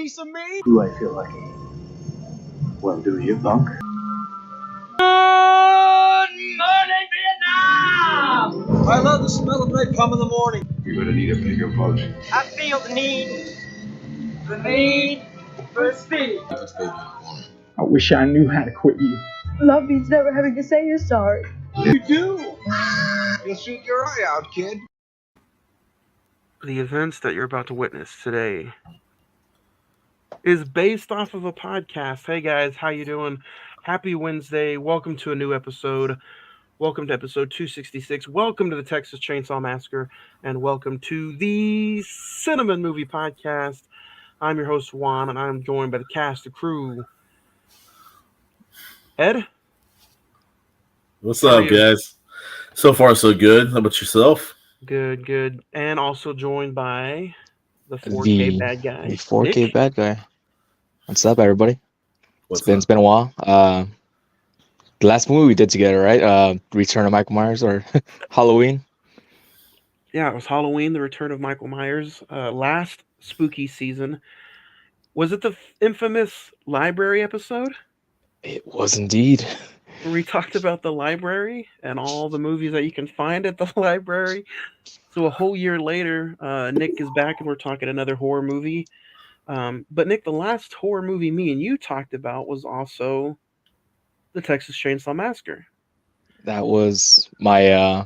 piece of me? Do I feel lucky? Well, do you, punk? Good morning, Vietnam! I love the smell of napalm in the morning. You're gonna need a bigger boat. I feel the need for speed. I wish I knew how to quit you. Love means never having to say you're sorry. You do? You'll shoot your eye out, kid. The events that you're about to witness today is based off of a podcast. Hey guys, how you doing? Happy Wednesday. Welcome to a new episode. Welcome to episode 266. Welcome to the Texas Chainsaw Massacre, and welcome to the Cine-Men movie podcast. I'm your host Juan, and I'm joined by the cast, the crew. Ed? What's up, guys? So far, so good. How about yourself? Good. And also joined by the 4K bad guy. The 4K Nick? bad guy. What's up, everybody? What's It's been a while. The last movie we did together, right? Return of Michael Myers or Halloween. Yeah, it was Halloween, the return of Michael Myers. Last spooky season. Was it the infamous library episode? It was indeed. Where we talked about the library and all the movies that you can find at the library. So a whole year later, Nick is back and we're talking another horror movie. But Nick, the last horror movie me and you talked about was also the Texas Chainsaw Massacre. That was my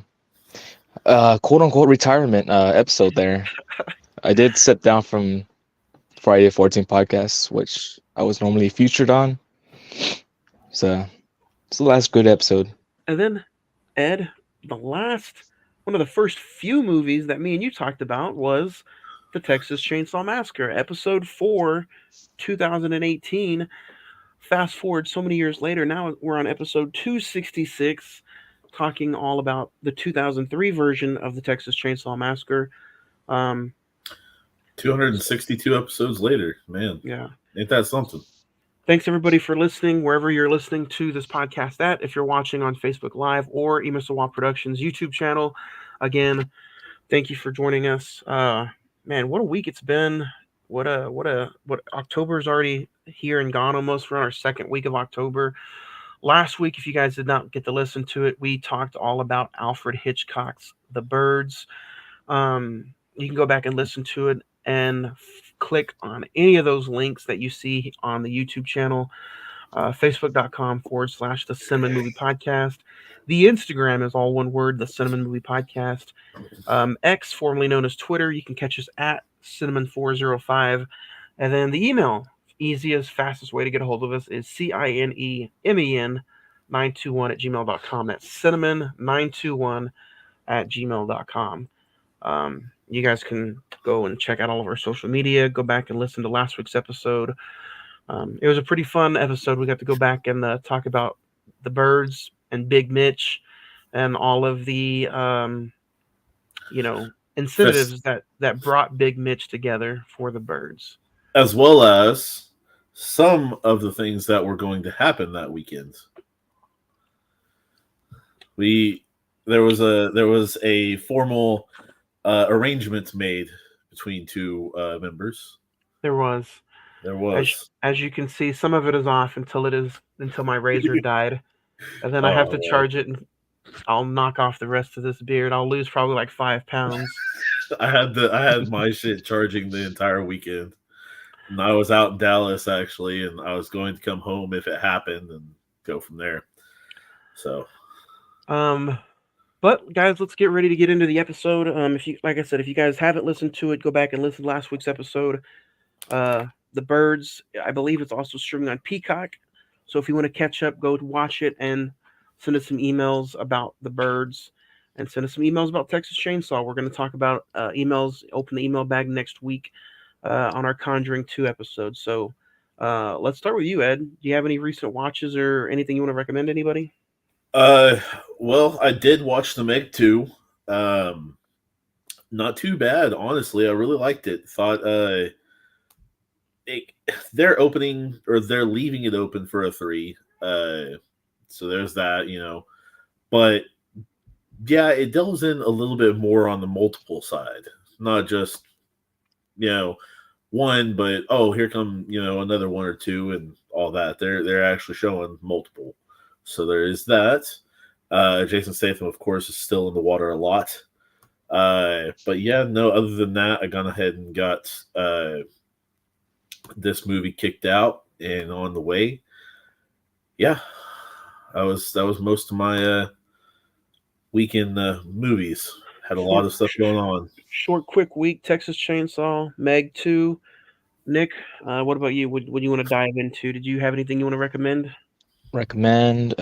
quote-unquote retirement episode there. I did sit down from Friday 14 podcast, which I was normally featured on. So it's the last good episode. And then, Ed, one of the first few movies that me and you talked about was the Texas Chainsaw Massacre, episode 4, 2018. Fast forward so many years later, now we're on episode 266, talking all about the 2003 version of the Texas Chainsaw Massacre. 262 episodes later, man. Yeah. Ain't that something? Thanks, everybody, for listening, wherever you're listening to this podcast at. If you're watching on Facebook Live or Emisawa Productions YouTube channel, again, thank you for joining us. Man, what a week it's been. What October's already here and gone almost. We're on our second week of October. Last week, if you guys did not get to listen to it, we talked all about Alfred Hitchcock's The Birds. You can go back and listen to it and click on any of those links that you see on the YouTube channel, facebook.com/the Cine-Men movie podcast. The Instagram is all one word, the Cine-Men movie podcast. X, formerly known as Twitter, you can catch us at Cinemen405. And then the email, easiest, fastest way to get a hold of us is cinemen921@gmail.com. That's cinemen921@gmail.com. You guys can go and check out all of our social media, go back and listen to last week's episode. It was a pretty fun episode. We got to go back and talk about the Birds and Big Mitch and all of the, incentives that brought Big Mitch together for the Birds. As well as some of the things that were going to happen that weekend. There was a formal arrangement made between two members. There was. As you can see, some of it is off until my razor died, and then I have to charge it, and I'll knock off the rest of this beard. I'll lose probably like 5 pounds. I had my shit charging the entire weekend, and I was out in Dallas actually, and I was going to come home if it happened and go from there. So, but guys, let's get ready to get into the episode. If you guys haven't listened to it, go back and listen to last week's episode. The Birds, I believe it's also streaming on Peacock. So if you want to catch up, go watch it and send us some emails about the Birds and send us some emails about Texas Chainsaw. We're going to talk about emails, open the email bag next week on our Conjuring 2 episode. So let's start with you, Ed. Do you have any recent watches or anything you want to recommend to anybody? Well, I did watch The Meg 2. Not too bad, honestly. I really liked it. Thought they're leaving it open for a 3. So there's that, But yeah, it delves in a little bit more on the multiple side, not just one, but here come another one or two and all that. They're actually showing multiple, so there is that. Jason Statham, of course, is still in the water a lot. But yeah, no. Other than that, I gone ahead and got this movie kicked out and on the way. Yeah, that was most of my weekend movies. Had a lot of stuff going on. Short, quick week. Texas Chainsaw, Meg 2. Nick, what about you? What do you want to dive into? Did you have anything you want to recommend? Recommend.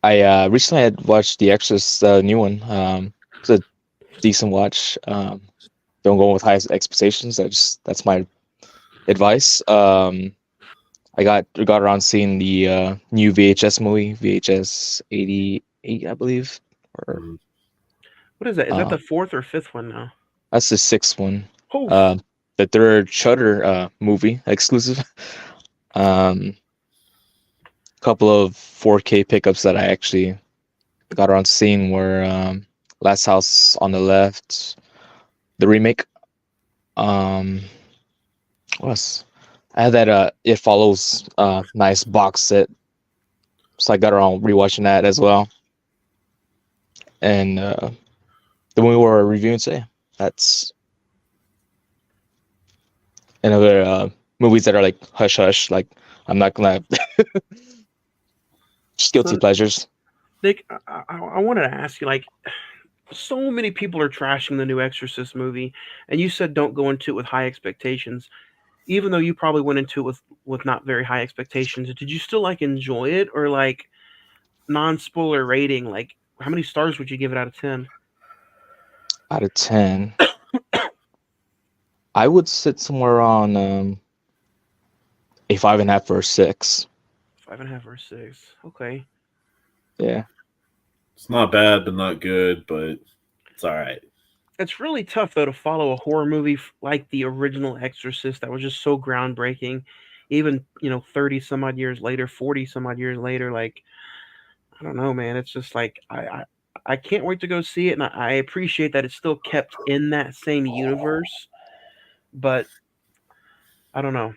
I recently had watched The Exorcist, new one. It's a decent watch. Don't go with high expectations. That's my advice. I got around seeing the new VHS movie, VHS 88, I believe. Or What is that? Is that the fourth or fifth one now? that's the sixth one. Oh, The third Shudder movie exclusive. Couple of 4K pickups that I actually got around seeing were Last House on the Left, the remake. What else? I had that It Follows nice box set, so I got around rewatching that as well. And the movie we're reviewing today, that's another movies that are like hush hush. Like I'm not gonna just guilty pleasures. Nick, I wanted to ask you, like, so many people are trashing the new Exorcist movie, and you said don't go into it with high expectations. Even though you probably went into it with not very high expectations, did you still like enjoy it, or like non-spoiler rating? Like, how many stars would you give it out of 10? Out of 10, I would sit somewhere on a 5.5 or 6. 5.5 or 6. Okay. Yeah. It's not bad, but not good, but it's all right. It's really tough, though, to follow a horror movie like the original Exorcist that was just so groundbreaking. Even, 30 some odd years later, 40 some odd years later, like, I don't know, man. It's just like, I can't wait to go see it, and I appreciate that it's still kept in that same universe, but I don't know.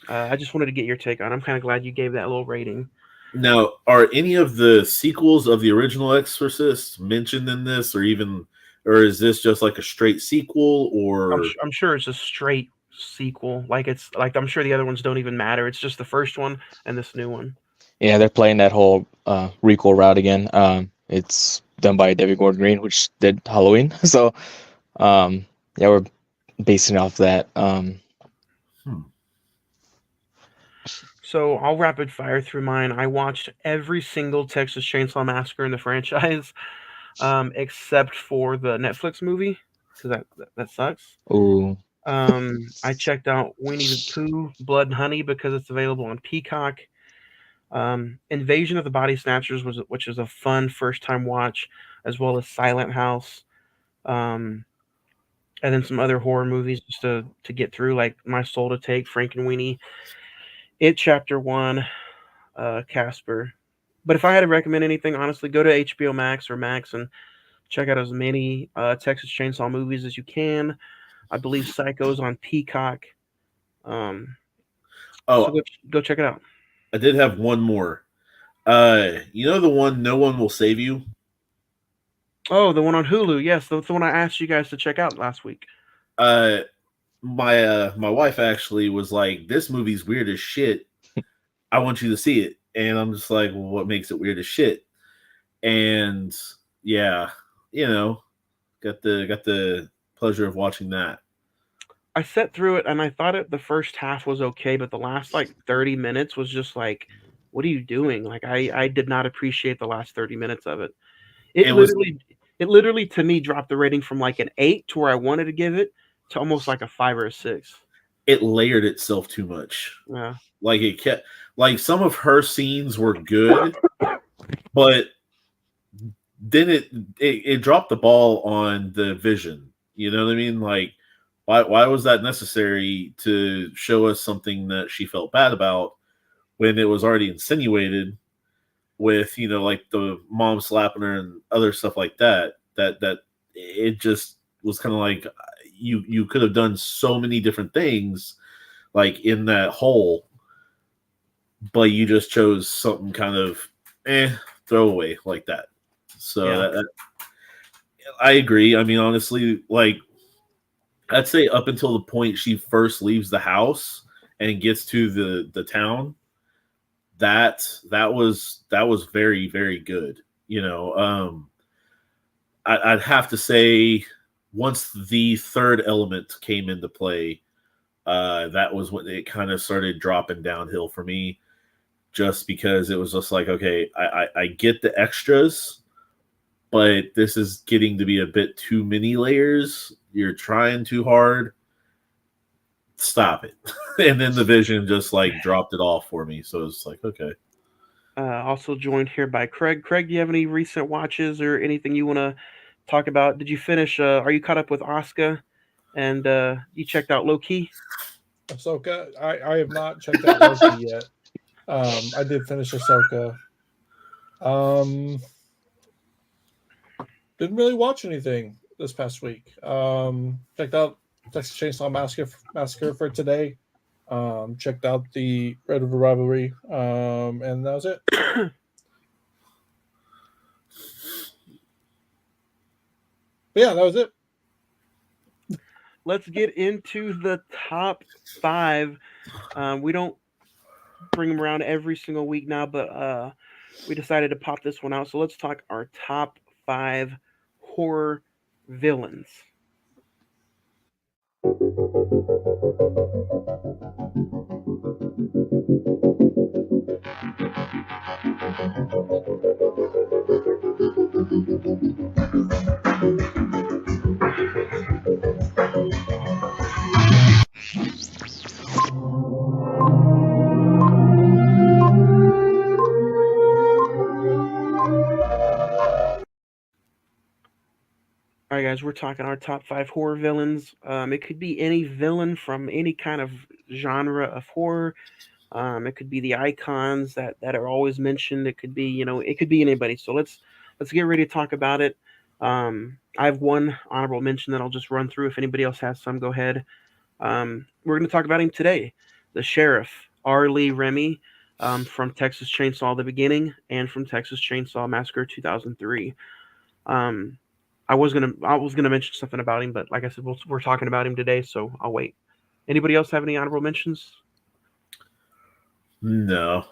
I just wanted to get your take on it. I'm kind of glad you gave that little rating. Now, are any of the sequels of the original Exorcist mentioned in this, or is this just like a straight sequel? Or I'm sure it's a straight sequel. Like it's like I'm sure the other ones don't even matter. It's just the first one and this new one. Yeah, they're playing that whole recall route again. It's done by David Gordon Green, which did Halloween. So, yeah, we're basing it off that. So I'll rapid fire through mine. I watched every single Texas Chainsaw Massacre in the franchise, except for the Netflix movie, because that sucks. Ooh. I checked out Winnie the Pooh, Blood and Honey, because it's available on Peacock. Invasion of the Body Snatchers, which is a fun first time watch, as well as Silent House, and then some other horror movies just to get through, like My Soul to Take, Frankenweenie, It Chapter 1, Casper. But if I had to recommend anything, honestly, go to HBO Max or Max and check out as many Texas Chainsaw movies as you can. I believe Psycho's on Peacock. So go check it out. I did have one more. The one No One Will Save You? Oh, the one on Hulu. Yes, the one I asked you guys to check out last week. My wife actually was like, "This movie's weird as shit. I want you to see it." And I'm just like, "Well, what makes it weird as shit?" And yeah, got the pleasure of watching that. I sat through it and I thought the first half was okay, but the last like 30 minutes was just like, what are you doing? Like I did not appreciate the last 30 minutes of it. It literally to me dropped the rating from like an 8 to where I wanted to give it to almost like a 5 or a 6. It layered itself too much. Yeah. Like it kept, like some of her scenes were good, but then it dropped the ball on the vision. You know what I mean? Like, why was that necessary to show us something that she felt bad about when it was already insinuated with, like the mom slapping her and other stuff like that? That it just was kind of like, you could have done so many different things like in that hole, but you just chose something kind of throwaway like that. So that I agree. I mean, honestly, like I'd say up until the point she first leaves the house and gets to the town, that was very, very good. You know, I'd have to say once the third element came into play, that was when it kind of started dropping downhill for me. Just because it was just like, okay, I get the extras, but this is getting to be a bit too many layers. You're trying too hard. Stop it. And then the Vision just like dropped it off for me. So it's like, okay. Also joined here by Craig. Craig, do you have any recent watches or anything you want to talk about? Did you finish? Are you caught up with Asuka? And you checked out Low-Key? Ahsoka, I have not checked out Loki yet. I did finish Ahsoka. Didn't really watch anything this past week. Checked out Texas Chainsaw Massacre for today. Checked out the Red River Rivalry. And that was it. Yeah, that was it. Let's get into the top 5. We don't bring them around every single week now, but we decided to pop this one out. So let's talk our top 5 horror villains. All right, guys, we're talking our top 5 horror villains. It could be any villain from any kind of genre of horror. It could be the icons that are always mentioned. It could be, it could be anybody. So let's get ready to talk about it. I have one honorable mention that I'll just run through. If anybody else has some, go ahead. We're going to talk about him today. The Sheriff, R. Lee Remy, from Texas Chainsaw: The Beginning and from Texas Chainsaw Massacre 2003. I was gonna mention something about him, but like I said, we're talking about him today, so I'll wait. Anybody else have any honorable mentions? No.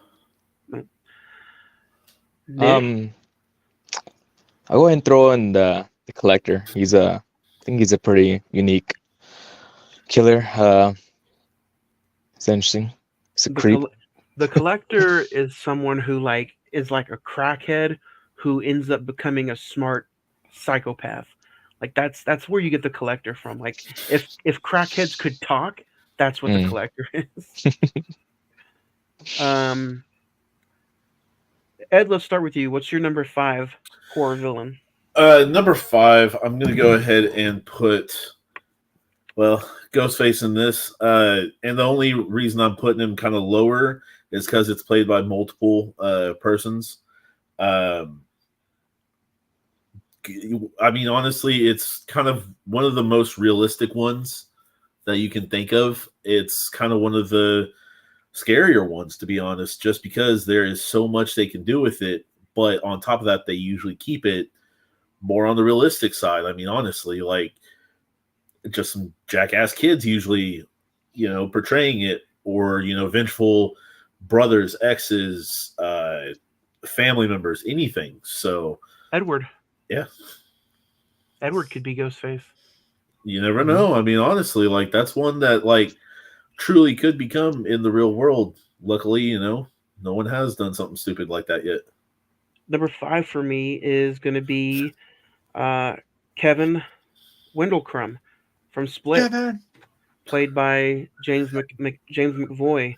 Nick? I'll go ahead and throw in the Collector. I think he's a pretty unique killer. It's interesting. It's a creep. The Collector is someone who is like a crackhead who ends up becoming a smart psychopath. Like that's where you get the Collector from. Like if crackheads could talk, that's what the Collector is. Ed, let's start with you. What's your number 5 horror villain? Number 5, I'm gonna go ahead and put Ghostface in this. And the only reason I'm putting him kind of lower is because it's played by multiple persons. I mean, honestly, it's kind of one of the most realistic ones that you can think of. It's kind of one of the scarier ones, to be honest, just because there is so much they can do with it. But on top of that, they usually keep it more on the realistic side. I mean, honestly, like just some jackass kids usually, portraying it, or, vengeful brothers, exes, family members, anything. So Edward. Yeah. Edward could be Ghostface. You never know. I mean, honestly, like that's one that truly could become in the real world. Luckily, no one has done something stupid like that yet. Number 5 for me is going to be Kevin Windlecrum from Split, played by James McVoy.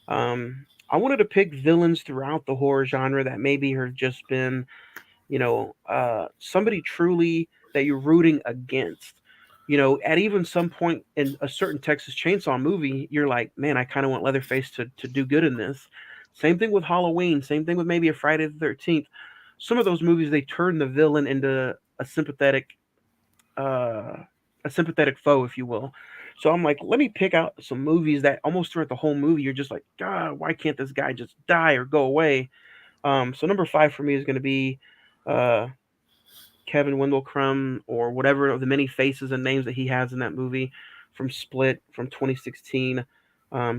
I wanted to pick villains throughout the horror genre that maybe have just been, somebody truly that you're rooting against. At even some point in a certain Texas Chainsaw movie, you're like, man, I kind of want Leatherface to do good in this. Same thing with Halloween. Same thing with maybe a Friday the 13th. Some of those movies, they turn the villain into a sympathetic a sympathetic foe, if you will. So I'm like, let me pick out some movies that almost throughout the whole movie you're just like, God, why can't this guy just die or go away? So number 5 for me is going to be uh, Kevin Wendell Crumb, or whatever of the many faces and names that he has in that movie from Split from 2016,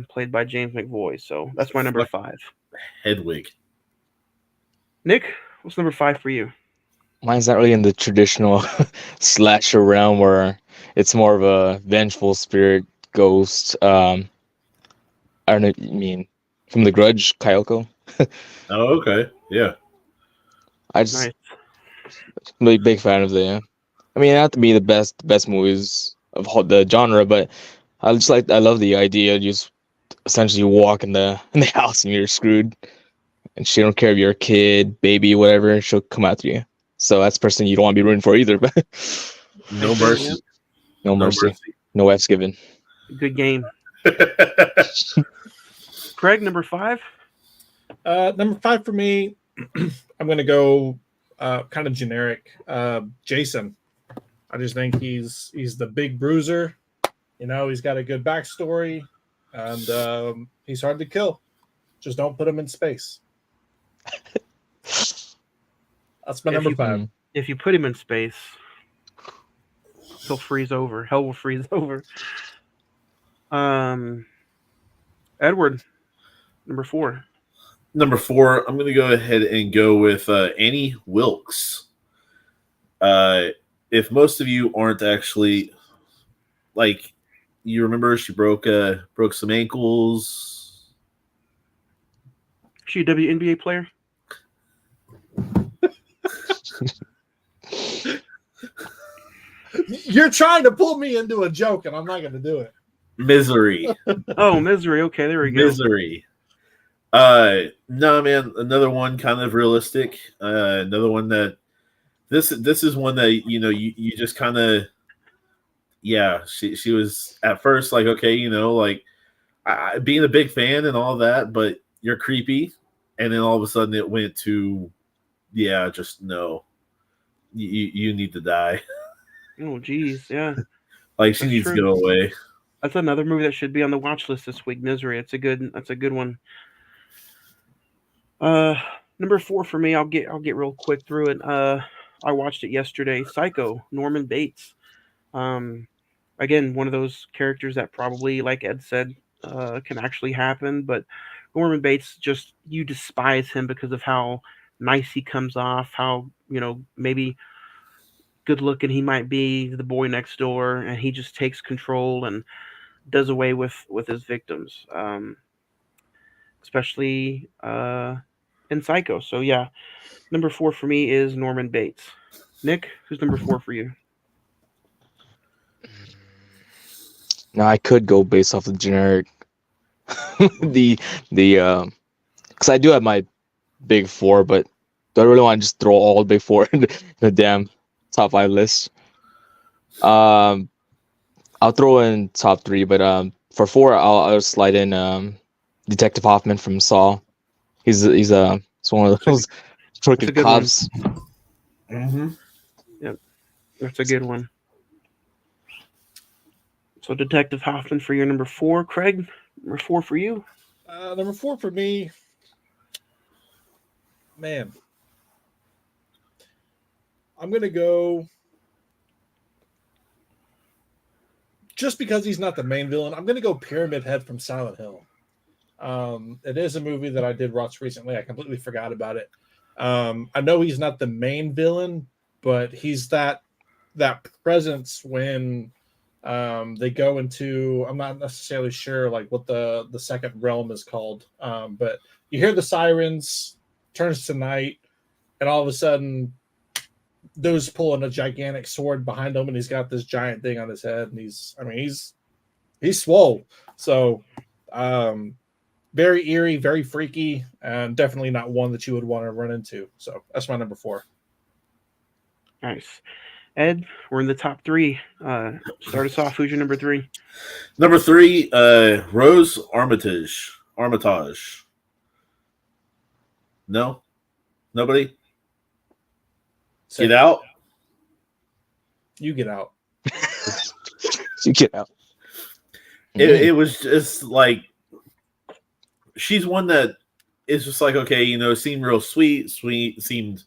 played by James McVoy. So that's my number 5. Hedwig. Nick, what's number 5 for you? Mine's not really in the traditional slasher realm where it's more of a vengeful spirit ghost. I don't know. You mean from The Grudge, Kyoko? Oh, okay. Yeah. I just Nice. I'm a big fan of the. I mean, not to be the best movies of the genre, but I love the idea. You just essentially walk in the house and you're screwed, and she don't care if you're a kid, baby, whatever. She'll come after you. So that's the person you don't want to be rooting for either. But No Makes sense, mercy. no mercy, no F's given. Good game. Craig, number 5? Number 5 for me, I'm going to go kind of generic. Jason. I just think he's the big bruiser. You know, he's got a good backstory, and he's hard to kill. Just don't put him in space. That's my number 5. If you put him in space, he'll freeze over. Hell will freeze over. Edward, number 4. Number 4, I'm going to go ahead and go with Annie Wilkes. If most of you aren't actually, like, you remember she broke some ankles. Is she a WNBA player? You're trying to pull me into a joke, and I'm not going to do it. Misery. Oh, Misery. Okay, there we go. Misery. No, man, another one kind of realistic. Another one that this is one that you just kind of, yeah. She was at first like, okay, like being a big fan and all that, but you're creepy, and then all of a sudden it went to, yeah, just no, you need to die. Oh, geez, yeah. Like she That's needs true. to go away. That's another movie that should be on the watch list this week. Misery. That's a good one. Number 4 for me. I'll get real quick through it. I watched it yesterday. Psycho. Norman Bates. Again, one of those characters that probably, like Ed said, can actually happen. But Norman Bates, just you despise him because of how nice he comes off. How maybe good looking he might be, the boy next door, and he just takes control and does away with his victims, especially in Psycho. So yeah, number 4 for me is Norman Bates. Nick, who's number 4 for you? Now I could go based off the generic, because I do have my big 4, but do I really want to just throw all the big 4 in the damn top 5 list? I'll throw in top 3, but for 4, I'll slide in Detective Hoffman from Saw. He's one of those crooked cops. Mm-hmm. Yep, that's a good one. So Detective Hoffman for your number 4. Craig, number 4 for you? Number 4 for me, man. I'm going to go, just because he's not the main villain, I'm going to go Pyramid Head from Silent Hill. It is a movie that I did watch recently. I completely forgot about it. I know he's not the main villain, but he's that presence when they go into, I'm not necessarily sure like what the second realm is called, but you hear the sirens, turns to night, and all of a sudden those pulling a gigantic sword behind him, and he's got this giant thing on his head, and he's swole. So very eerie, very freaky, and definitely not one that you would want to run into. So that's my number 4. Nice. Ed, we're in the top 3. Start us off. Who's your number 3? Number 3, Rose Armitage. No? Nobody? Get out? You get out. You get out. It was just like she's one that is just like, okay, you know, seemed real sweet, seemed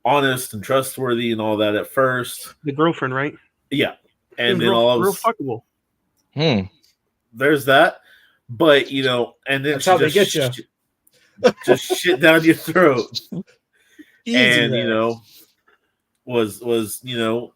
honest and trustworthy and all that at first. The girlfriend, right? Yeah. And then real, all of real fuckable. There's that. But, you know, and then that's how they get you. Just shit down your throat. Easy and, there. you know, was, you know,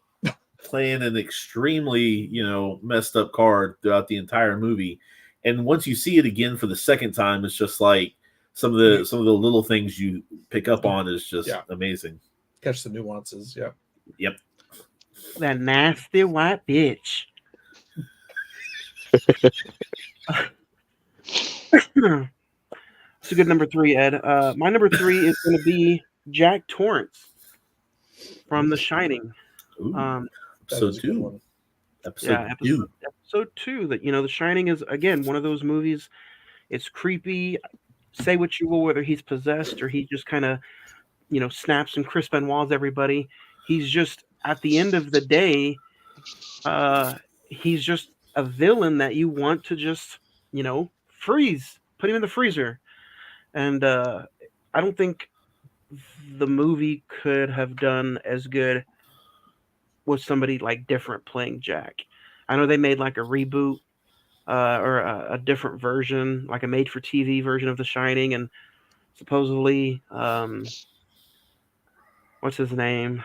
playing an extremely, you know, messed up card throughout the entire movie. And once you see it again for the second time, it's just like some of the little things you pick up on is just amazing. Catch the nuances, yeah. Yep. That nasty white bitch. It's a good number 3, Ed. My number 3 is going to be Jack Torrance from The Shining. Episode 2. Episode 2. That, you know, The Shining is, again, one of those movies. It's creepy. Say what you will, whether he's possessed or he just kind of, you know, snaps and Chris Benoit's everybody. He's just, at the end of the day, he's just a villain that you want to just, you know, freeze, put him in the freezer. And I don't think the movie could have done as good with somebody like different playing Jack. I know they made like a reboot or a different version, like a made-for-TV version of The Shining, and supposedly, what's his name?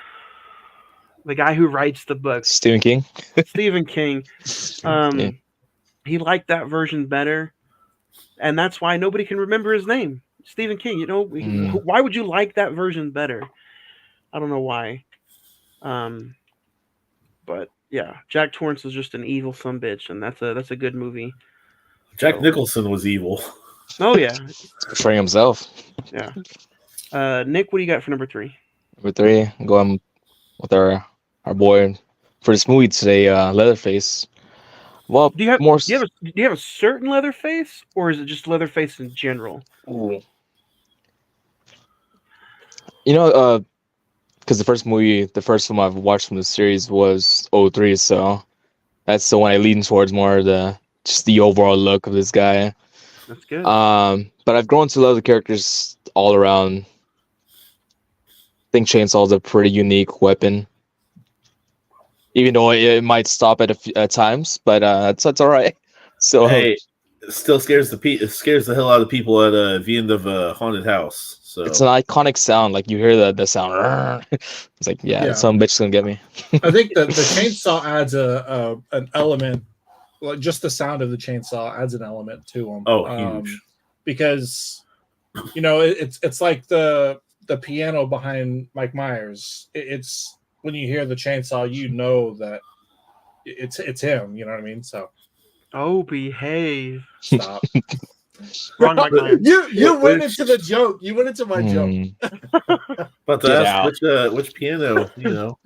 The guy who writes the books. Stephen King. Stephen King. He liked that version better, and that's why nobody can remember his name. Stephen King, you know, why would you like that version better? I don't know why. But yeah, Jack Torrance is just an evil sumbitch, and that's a good movie. Jack Nicholson was evil. Oh yeah, portraying himself. Yeah. Nick, what do you got for number 3? Number 3, going with our boy for this movie today, Leatherface. Well, do you have a certain Leatherface, or is it just Leatherface in general? Ooh. You know, because the first film I've watched from the series was 03, so that's the one I lean towards more, just the overall look of this guy. That's good. But I've grown to love the characters all around. I think Chainsaw is a pretty unique weapon, even though it might stop at times, but that's all right. So hey, it still scares the hell out of people at the end of a haunted house. So it's an iconic sound. Like you hear the sound. It's like some bitch gonna get me. I think the chainsaw adds an element. Like just the sound of the chainsaw adds an element to them. Oh, huge! Because you know it's like the piano behind Mike Myers. It's when you hear the chainsaw, you know that it's him. You know what I mean? So, behave. Stop. Wrong Mike Myers. You went into the joke. You went into my joke. But to ask which piano, you know.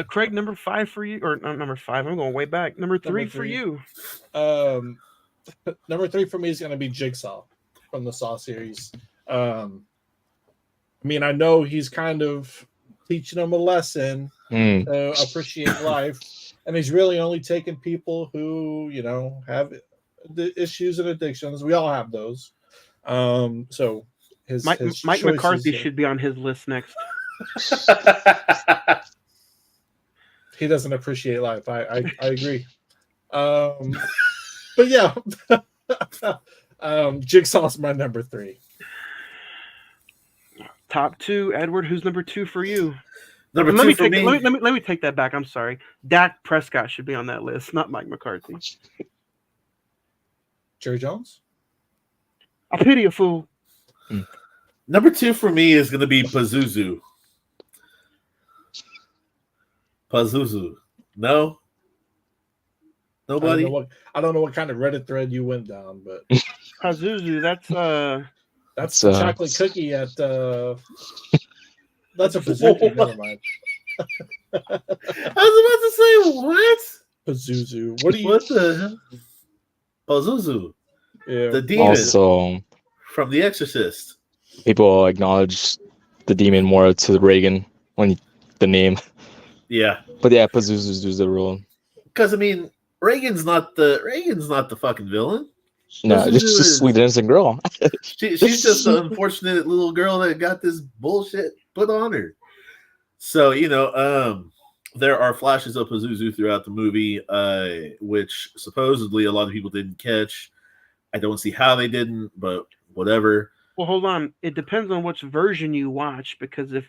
Craig, number 5 for you, or not number 5? I'm going way back. Number 3 for you. Number 3 for me is going to be Jigsaw from the Saw series. I mean, I know he's kind of teaching them a lesson to appreciate life, and he's really only taking people who, you know, have the issues and addictions. We all have those. So his Mike McCarthy should be on his list next. He doesn't appreciate life. I agree. But yeah, Jigsaw's my number 3. Top 2, Edward. Who's number 2 for you? Number 2 for me. Let me take that back. I'm sorry. Dak Prescott should be on that list, not Mike McCarthy. Jerry Jones. I pity a fool. Number 2 for me is going to be Pazuzu. Pazuzu. No? Nobody? I don't know what kind of Reddit thread you went down, but Pazuzu, that's the chocolate cookie at that's a Pazuzu. Never mind. I was about to say what? Pazuzu. What the hell? Pazuzu. Yeah. The demon also from The Exorcist. People acknowledge the demon more to Reagan when the name. Yeah, But yeah, Pazuzu's the rule. because I mean, Reagan's not the fucking villain. No, Pazuzu just a is- sweet innocent girl. she's just an unfortunate little girl that got this bullshit put on her. So there are flashes of Pazuzu throughout the movie, which supposedly a lot of people didn't catch. I don't see how they didn't, but whatever. Well, hold on. It depends on which version you watch, because if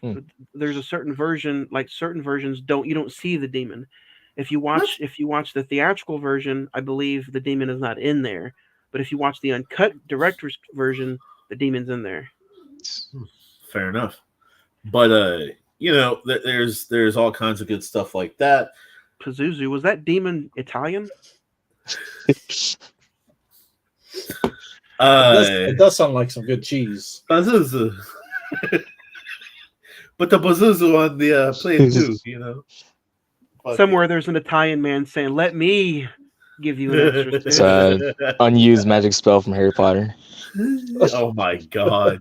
there's a certain version, like certain versions you don't see the demon. If you watch the theatrical version, I believe the demon is not in there. But if you watch the uncut director's version, the demon's in there. Fair enough. But there's all kinds of good stuff like that. Pazuzu, was that demon Italian? It does sound like some good cheese. Pazuzu. But the Pazuzu on the plane too, Somewhere there's an Italian man saying, "Let me give you an extra It's stick." an unused magic spell from Harry Potter. Oh my god.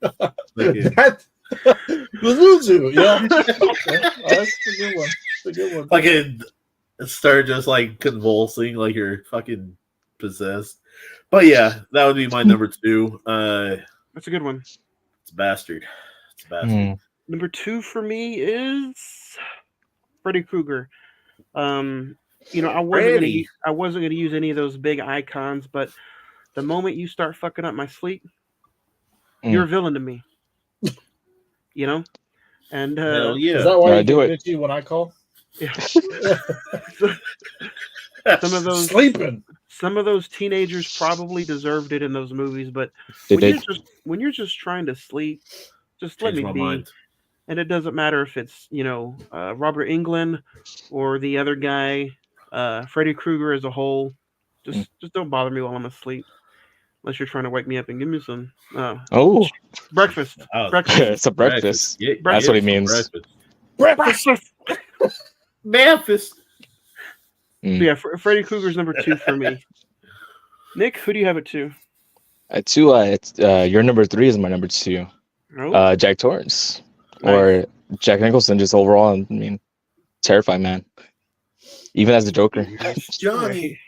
Pazuzu, yeah. That's a good one. That's a good one. Fucking start just like convulsing like you're fucking possessed. But yeah, that would be my number 2. That's a good one. It's Bastard. It's Bastard. Number 2 for me is Freddy Krueger. I wasn't gonna use any of those big icons, but the moment you start fucking up my sleep, you're a villain to me. And Hell yeah. Is that why you do get it bitchy when I call? Yeah. Some of those sleeping. Some of those teenagers probably deserved it in those movies, but when you're just trying to sleep, just let Change me my be. mind. And it doesn't matter if it's Robert Englund or the other guy, Freddy Krueger as a whole. Just don't bother me while I'm asleep, unless you're trying to wake me up and give me some breakfast. Breakfast. It's a breakfast. Yeah, That's what he means. Breakfast. Memphis. So yeah, Freddy Krueger's number 2 for me. Nick, who do you have at 2? At 2, your number 3 is my number 2. Oh. Jack Torrance. Or Jack Nicholson, just overall, I mean, terrifying man. Even as the Joker. Johnny.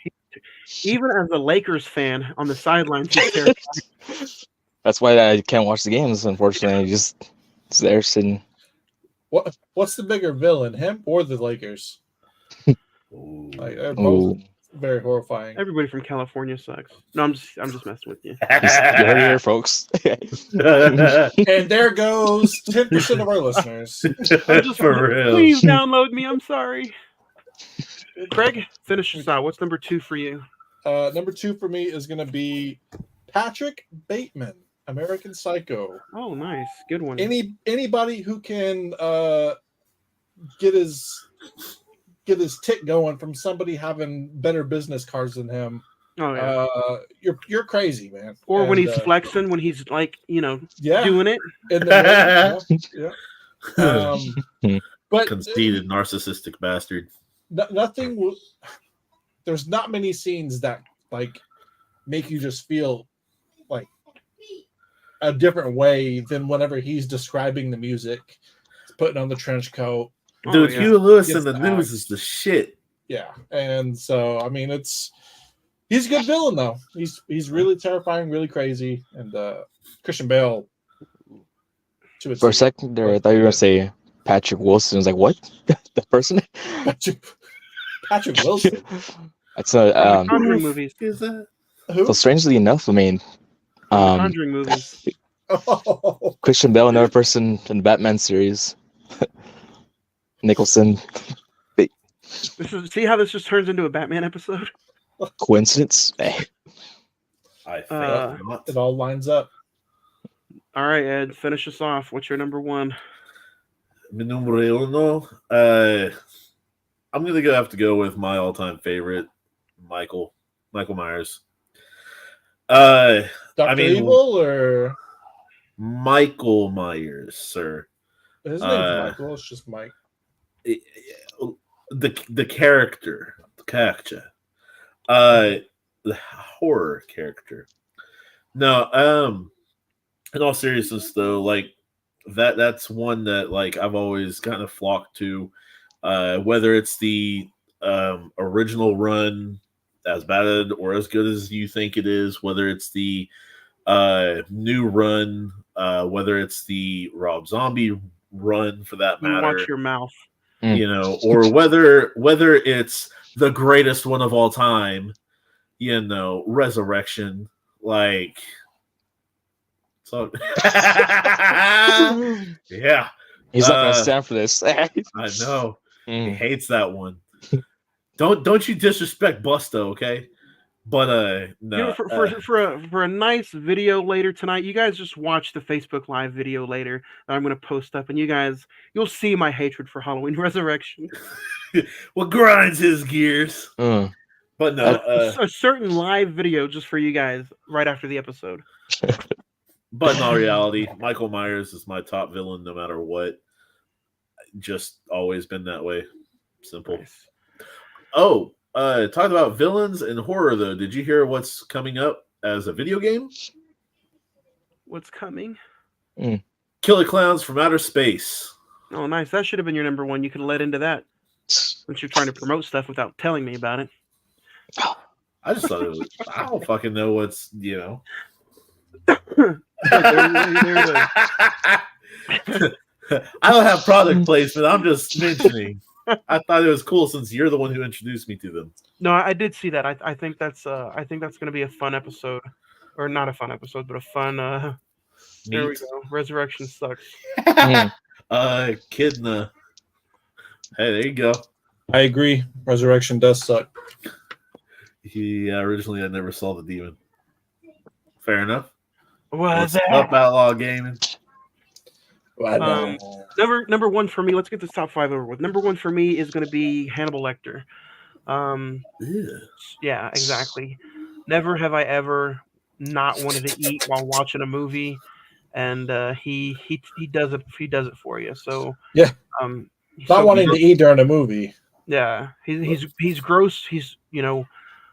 Even as a Lakers fan on the sidelines, he's terrifying. That's why I can't watch the games, unfortunately. It's there sitting. What's the bigger villain, him or the Lakers? Like, they're both very horrifying. Everybody from California sucks. No, I'm just messing with you. You heard it here, folks. And there goes 10% of our listeners. For real. Please download me. I'm sorry. Craig, finish us out. What's number 2 for you? Number 2 for me is going to be Patrick Bateman, American Psycho. Oh, nice. Good one. Anybody who can get his tick going from somebody having better business cards than him. Oh yeah. You're crazy, man. Or when he's flexing, when he's like, doing it. In the yeah. But conceited, narcissistic bastard. Nothing. There's not many scenes that like make you just feel like a different way than whenever he's describing the music, putting on the trench coat. Dude, Hugh Lewis in the news is the shit. Yeah, and so I mean, he's a good villain though. He's really terrifying, really crazy, and Christian Bale. For a second there, I thought you were gonna say Patrick Wilson. I was like, what? The person? Patrick Wilson. That's a Conjuring movies. Is that? Who? So strangely enough, I mean, Conjuring movies. Christian Bale, another person in the Batman series. Nicholson. See how this just turns into a Batman episode? Coincidence? I think not. It all lines up. All right, Ed, finish us off. What's your number 1? Mi numero uno. I'm gonna have to go with my all-time favorite, Michael Myers. Dr. Evil or Michael Myers, sir. His name's Michael. It's just Mike. The character, the horror character. No, in all seriousness though, like that's one that like I've always kind of flocked to. whether it's the original run as bad or as good as you think it is, whether it's the new run, whether it's the Rob Zombie run for that matter. Watch your mouth. You know, or whether it's the greatest one of all time, you know, Resurrection, like, so yeah, He's not gonna stand for this. I know he hates that one. Don't you disrespect Busto, okay? But no. For a nice video later tonight, you guys just watch the Facebook Live video later that I'm going to post up, and you'll see my hatred for Halloween Resurrection. What grinds his gears? But no, a certain live video just for you guys right after the episode. But in all reality, Michael Myers is my top villain no matter what. Just always been that way. Simple. Nice. Oh. Talking about villains and horror, though, did you hear what's coming up as a video game? What's coming? Killer Clowns from Outer Space. Oh, nice. That should have been your number one. You could have led into that. Since you're trying to promote stuff without telling me about it. I just thought it was... I don't fucking know what's, you know... I don't have product placement. I'm just mentioning. I thought it was cool since you're the one who introduced me to them. No, I did see that. I think that's going to be a fun episode, or not a fun episode, but a fun. There we go. Resurrection sucks. Kidna. Hey, there you go. I agree. Resurrection does suck. Yeah, originally I never saw the demon. Fair enough. What's up, Outlaw Gaming? Number one for me. Let's get this top five over with. Number one for me is going to be Hannibal Lecter. Yeah, exactly. Never have I ever not wanted to eat while watching a movie, and he does it. He does it for you. So yeah, not wanting to eat during a movie. Yeah, he's gross. He's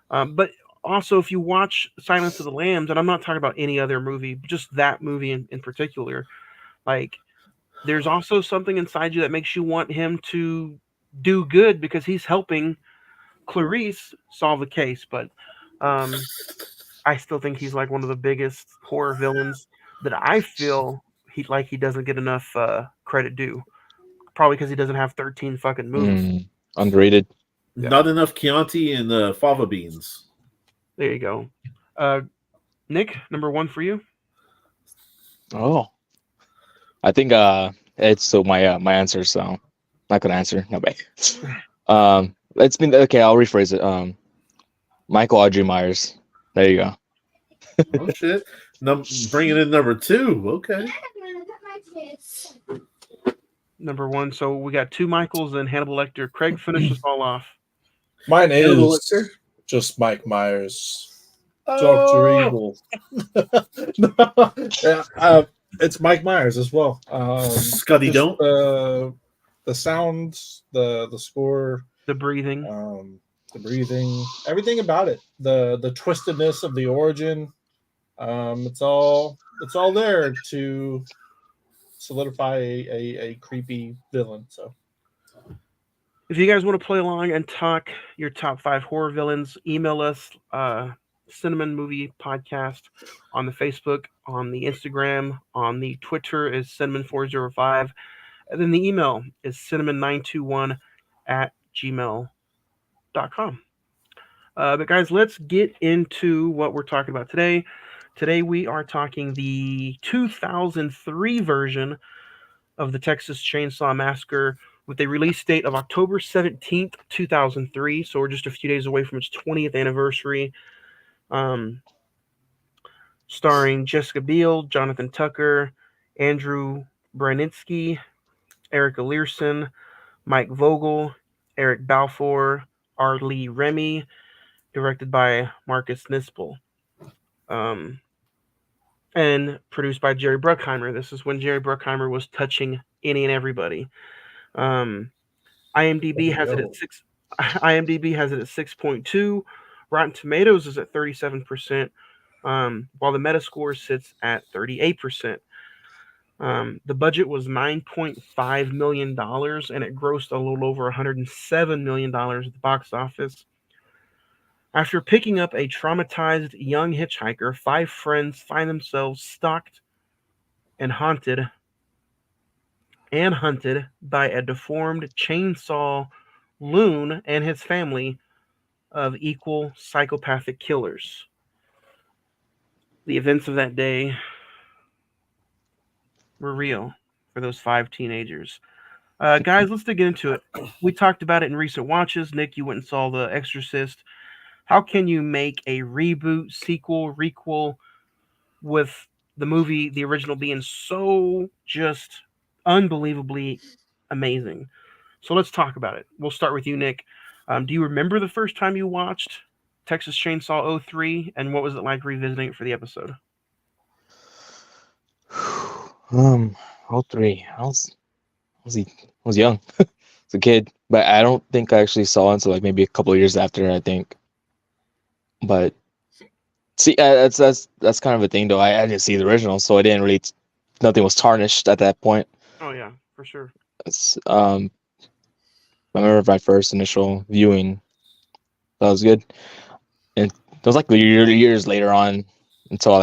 but also if you watch Silence of the Lambs, and I'm not talking about any other movie, just that movie in particular, like. There's also something inside you that makes you want him to do good because he's helping Clarice solve the case. But I still think he's like one of the biggest horror villains that I feel he doesn't get enough credit due. Probably because he doesn't have 13 fucking moves. Underrated. Yeah. Not enough Chianti and fava beans. There you go. Nick, number one for you? Oh. I think it's so my answer, so not gonna answer. No way. It's been okay. I'll rephrase it. Michael Audrey Myers. There you go. Oh shit! Bringing in number two. Okay. Number one. So we got two Michaels and Hannibal Lecter. Craig, finish us all off. Mine is just Mike Myers. Dr. Evil. Yeah. It's Mike Myers as well. Scuddy don't. The sounds, the score, the breathing, everything about it. The twistedness of the origin. It's all there to solidify a creepy villain. So, if you guys want to play along and talk your top 5 horror villains, email us. Cine-Men Movie Podcast on the Facebook, on the Instagram, on the Twitter is Cine-Men405, and then the email is cinemen921@gmail.com. But guys, let's get into what we're talking about today. Today we are talking the 2003 version of the Texas Chainsaw Massacre with a release date of October 17th, 2003. So we're just a few days away from its 20th anniversary. Starring Jessica Biel, Jonathan Tucker, Andrew Braninsky, Erica Learson, Mike Vogel, Eric Balfour, R. Lee Remy, directed by Marcus Nispel, and produced by Jerry Bruckheimer. This is when Jerry Bruckheimer was touching any and everybody. IMDb has it at 6.2. Rotten Tomatoes is at 37%, while the Metascore sits at 38%. The budget was $9.5 million, and it grossed a little over $107 million at the box office. After picking up a traumatized young hitchhiker, 5 friends find themselves stalked and hunted by a deformed chainsaw loon and his family of equal psychopathic killers. The events of that day were real for those 5 teenagers. Guys, let's dig into it. We talked about it in recent watches. Nick, you went and saw The Exorcist. How can you make a reboot, sequel, requel with the movie, the original, being so just unbelievably amazing? So let's talk about it. We'll start with you, Nick. Do you remember the first time you watched Texas Chainsaw 03, and what was it like revisiting it for the episode? 03. I was young. I was a kid, but I don't think I actually saw it until like maybe a couple of years after, I think. But see, that's kind of a thing though. I didn't see the original, so I didn't really. Nothing was tarnished at that point. Oh yeah, for sure. I remember my first initial viewing. That was good, and it was like years later on until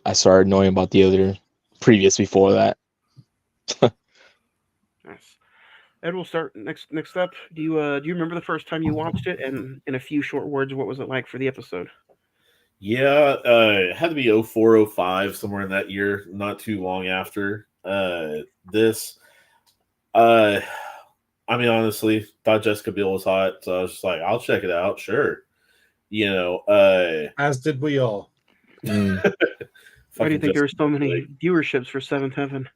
I started knowing about the other previous before that. Nice. Ed, we'll start next up. Do you remember the first time you watched it, and in a few short words, what was it like for the episode? Yeah, it had to be 04, 05, somewhere in that year, not too long after this. I mean, honestly, thought Jessica Biel was hot, so I was just like, I'll check it out, sure. As did we all. Why do you think there were so many viewerships for Seventh Heaven?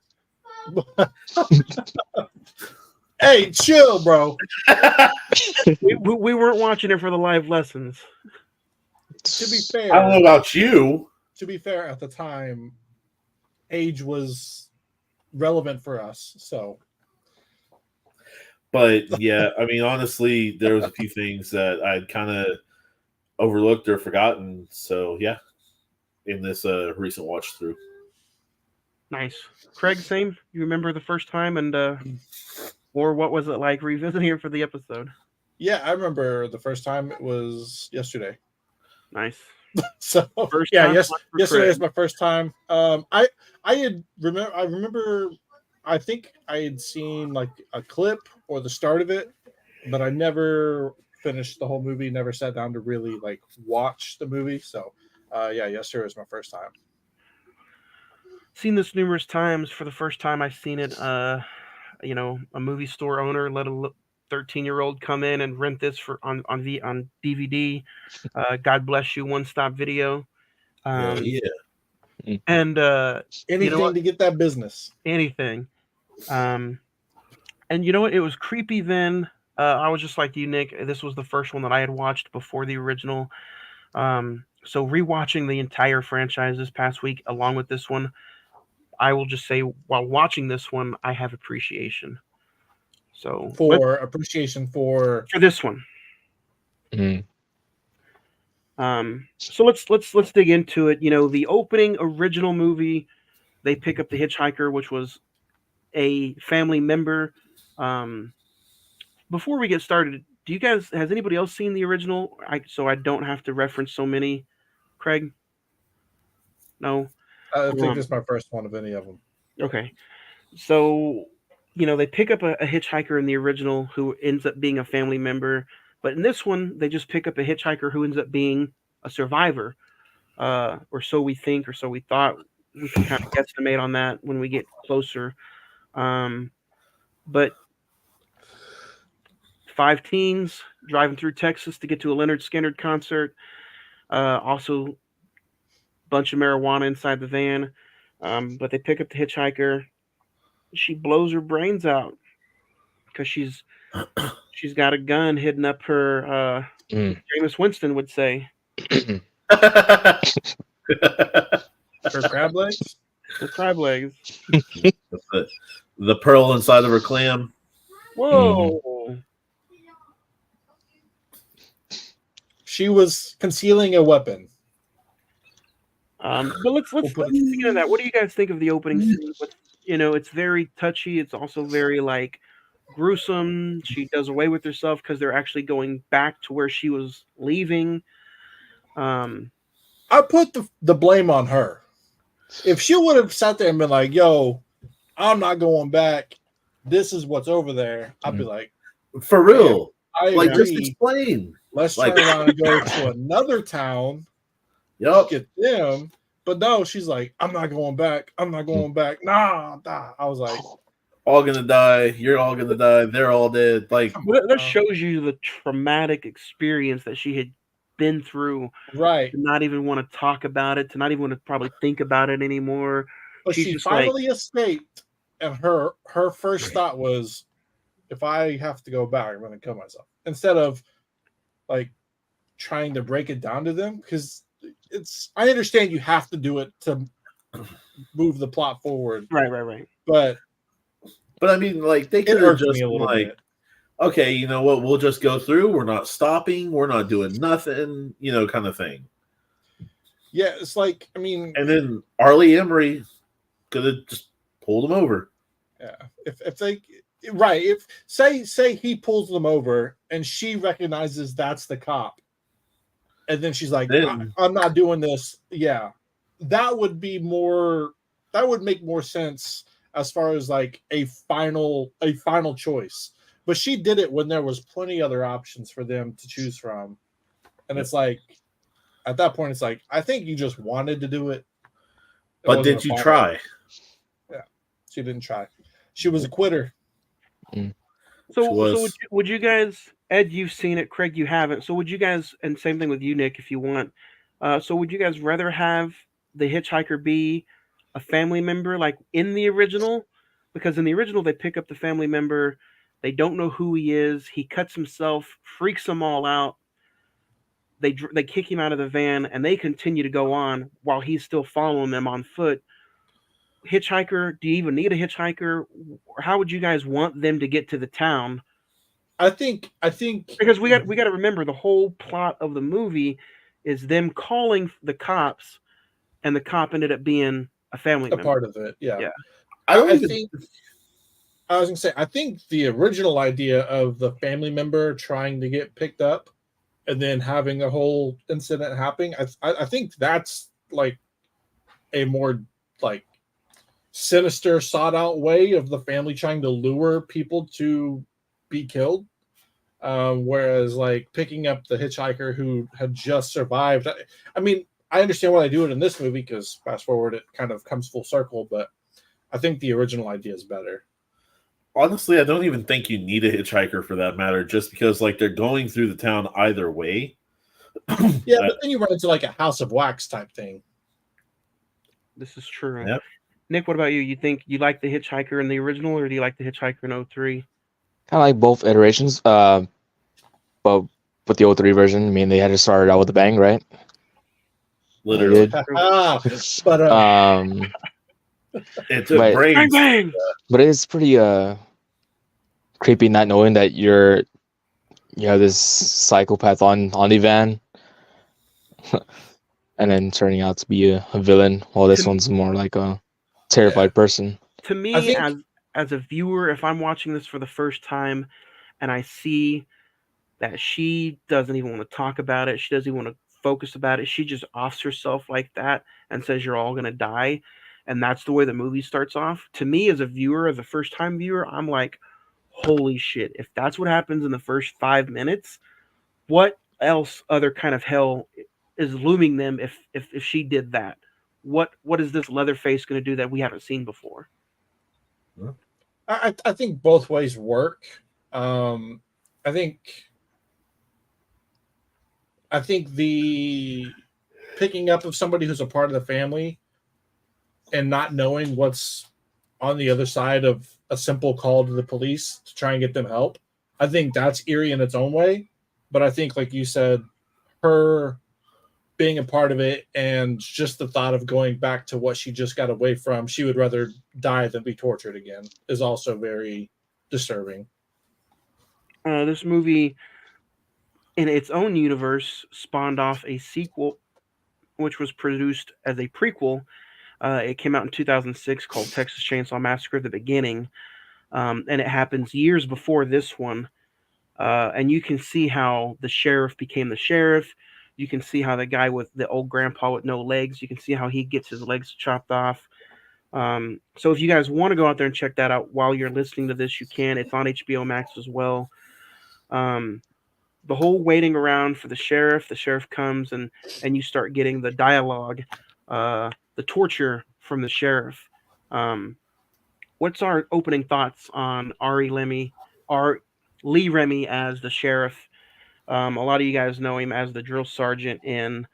Hey, chill, bro. we weren't watching it for the live lessons. To be fair, I don't know about you. To be fair, at the time, age was relevant for us, so. But yeah, I mean, honestly, there was a few things that I'd kind of overlooked or forgotten. So yeah, in this recent watch through. Nice. Craig, same? You remember the first time, and or what was it like revisiting it for the episode? Yeah, I remember the first time. It was yesterday. Nice. So first yeah, time yesterday is my first time. I remember. I think I had seen like a clip or the start of it, but I never finished the whole movie. Never sat down to really like watch the movie. So yeah, yesterday was my first time. Seen this numerous times. For the first time I seen it, a movie store owner let a 13-year-old come in and rent this on DVD. God bless you, One Stop Video. Yeah. And anything to get that business. Anything. And you know what? It was creepy then. I was just like you, Nick. This was the first one that I had watched before the original. So rewatching the entire franchise this past week, along with this one, I will just say, while watching this one, I have appreciation. So appreciation for this one. Mm-hmm. So let's dig into it. You know, the opening original movie, they pick up the hitchhiker, which was a family member. Before we get started, has anybody else seen the original? So I don't have to reference so many. Craig? No? I think this is my first one of any of them. Okay. So, they pick up a hitchhiker in the original who ends up being a family member. But in this one, they just pick up a hitchhiker who ends up being a survivor. Or so we think, or so we thought. We can kind of guesstimate on that when we get closer. But 5 teens driving through Texas to get to a Leonard Skinner concert. Also, bunch of marijuana inside the van. But they pick up the hitchhiker. She blows her brains out because she's got a gun hidden up her. Jameis Winston would say. Her crab legs. Her crab legs. The pearl inside of her clam. Whoa. She was concealing a weapon. But let's speaking of that, what do you guys think of the opening scene? With, it's very touchy. It's also very like gruesome. She does away with herself because they're actually going back to where she was leaving. I put the blame on her. If she would have sat there and been like, "Yo, I'm not going back. This is what's over there," I'd be like, for real. I Like, agree. just explain. Let's Like- turn around and go to another town. Yup. Get them. But no, she's like, "I'm not going back. I'm not going back." Nah. I was like, all gonna die. You're all gonna die. They're all dead. Like, that shows you the traumatic experience that she had been through. right. To not even want to talk about it, to not even want to probably think about it anymore. But She's she just finally escaped, and her first thought was, if I have to go back, I'm going to kill myself. Instead of like trying to break it down to them, because I understand you have to do it to move the plot forward. Right. But I mean, like, they it could have irks just me a little like, bit. okay, you know what? We'll just go through. We're not stopping. We're not doing nothing. Kind of thing. Yeah, it's like, I mean, And then Arlie Emery could have just pulled him over. yeah, if they right, if say he pulls them over and she recognizes that's the cop, and then she's like, I'm not doing this. Yeah, that would make more sense as far as like a final choice. But she did it when there was plenty other options for them to choose from, and it's like, at that point, it's like, I think you just wanted to do it. But did you try? Yeah, she didn't try. She was a quitter. So would you guys, Ed, you've seen it, Craig, you haven't. So would you guys, and same thing with you, Nick, if you want. So would you guys rather have the hitchhiker be a family member like in the original? Because in the original, they pick up the family member. They don't know who he is. He cuts himself, freaks them all out. They kick him out of the van, and they continue to go on while he's still following them on foot. Hitchhiker? Do you even need a hitchhiker? How would you guys want them to get to the town? I think because we got to remember the whole plot of the movie is them calling the cops, and the cop ended up being a family member. Part of it. Yeah. I was gonna say, I think the original idea of the family member trying to get picked up and then having a whole incident happening, I think that's like a more like sinister, sought out way of the family trying to lure people to be killed. Whereas like picking up the hitchhiker who had just survived. I mean, I understand why they do it in this movie because fast forward, it kind of comes full circle, but I think the original idea is better. Honestly, I don't even think you need a hitchhiker for that matter, just because like they're going through the town either way. Yeah, but then you run into like a House of Wax type thing. This is true. Yep. Nick, what about you? You think you like the hitchhiker in the original, or do you like the hitchhiker in 03? Kind of like both iterations, but with the 03 version, I mean, they had to start out with a bang, right? Literally. But it's a brain bang. But it's pretty creepy not knowing that you have this psychopath on the van, and then turning out to be a villain, while this one's more like a terrified person. To me, as a viewer, if I'm watching this for the first time and I see that she doesn't even want to talk about it, she doesn't even want to focus about it, she just offs herself like that and says you're all going to die, and that's the way the movie starts off. To me, as a viewer, as a first-time viewer, I'm like, holy shit, if that's what happens in the first 5 minutes, what else other kind of hell is looming them if she did that? What is this Leatherface going to do that we haven't seen before? I think both ways work. I think the picking up of somebody who's a part of the family and not knowing what's on the other side of a simple call to the police to try and get them help, I think that's eerie in its own way. But I think, like you said, her being a part of it and just the thought of going back to what she just got away from, she would rather die than be tortured again, is also very disturbing. This movie, in its own universe, spawned off a sequel which was produced as a prequel. It came out in 2006 called Texas Chainsaw Massacre: The Beginning, and it happens years before this one. And you can see how the sheriff became the sheriff. You can see how the guy with the old grandpa with no legs, you can see how he gets his legs chopped off. So if you guys want to go out there and check that out while you're listening to this, you can. It's on HBO Max as well. The whole waiting around for the sheriff comes and you start getting the dialogue, the torture from the sheriff. What's our opening thoughts on Lee Remy as the sheriff? A lot of you guys know him as the drill sergeant in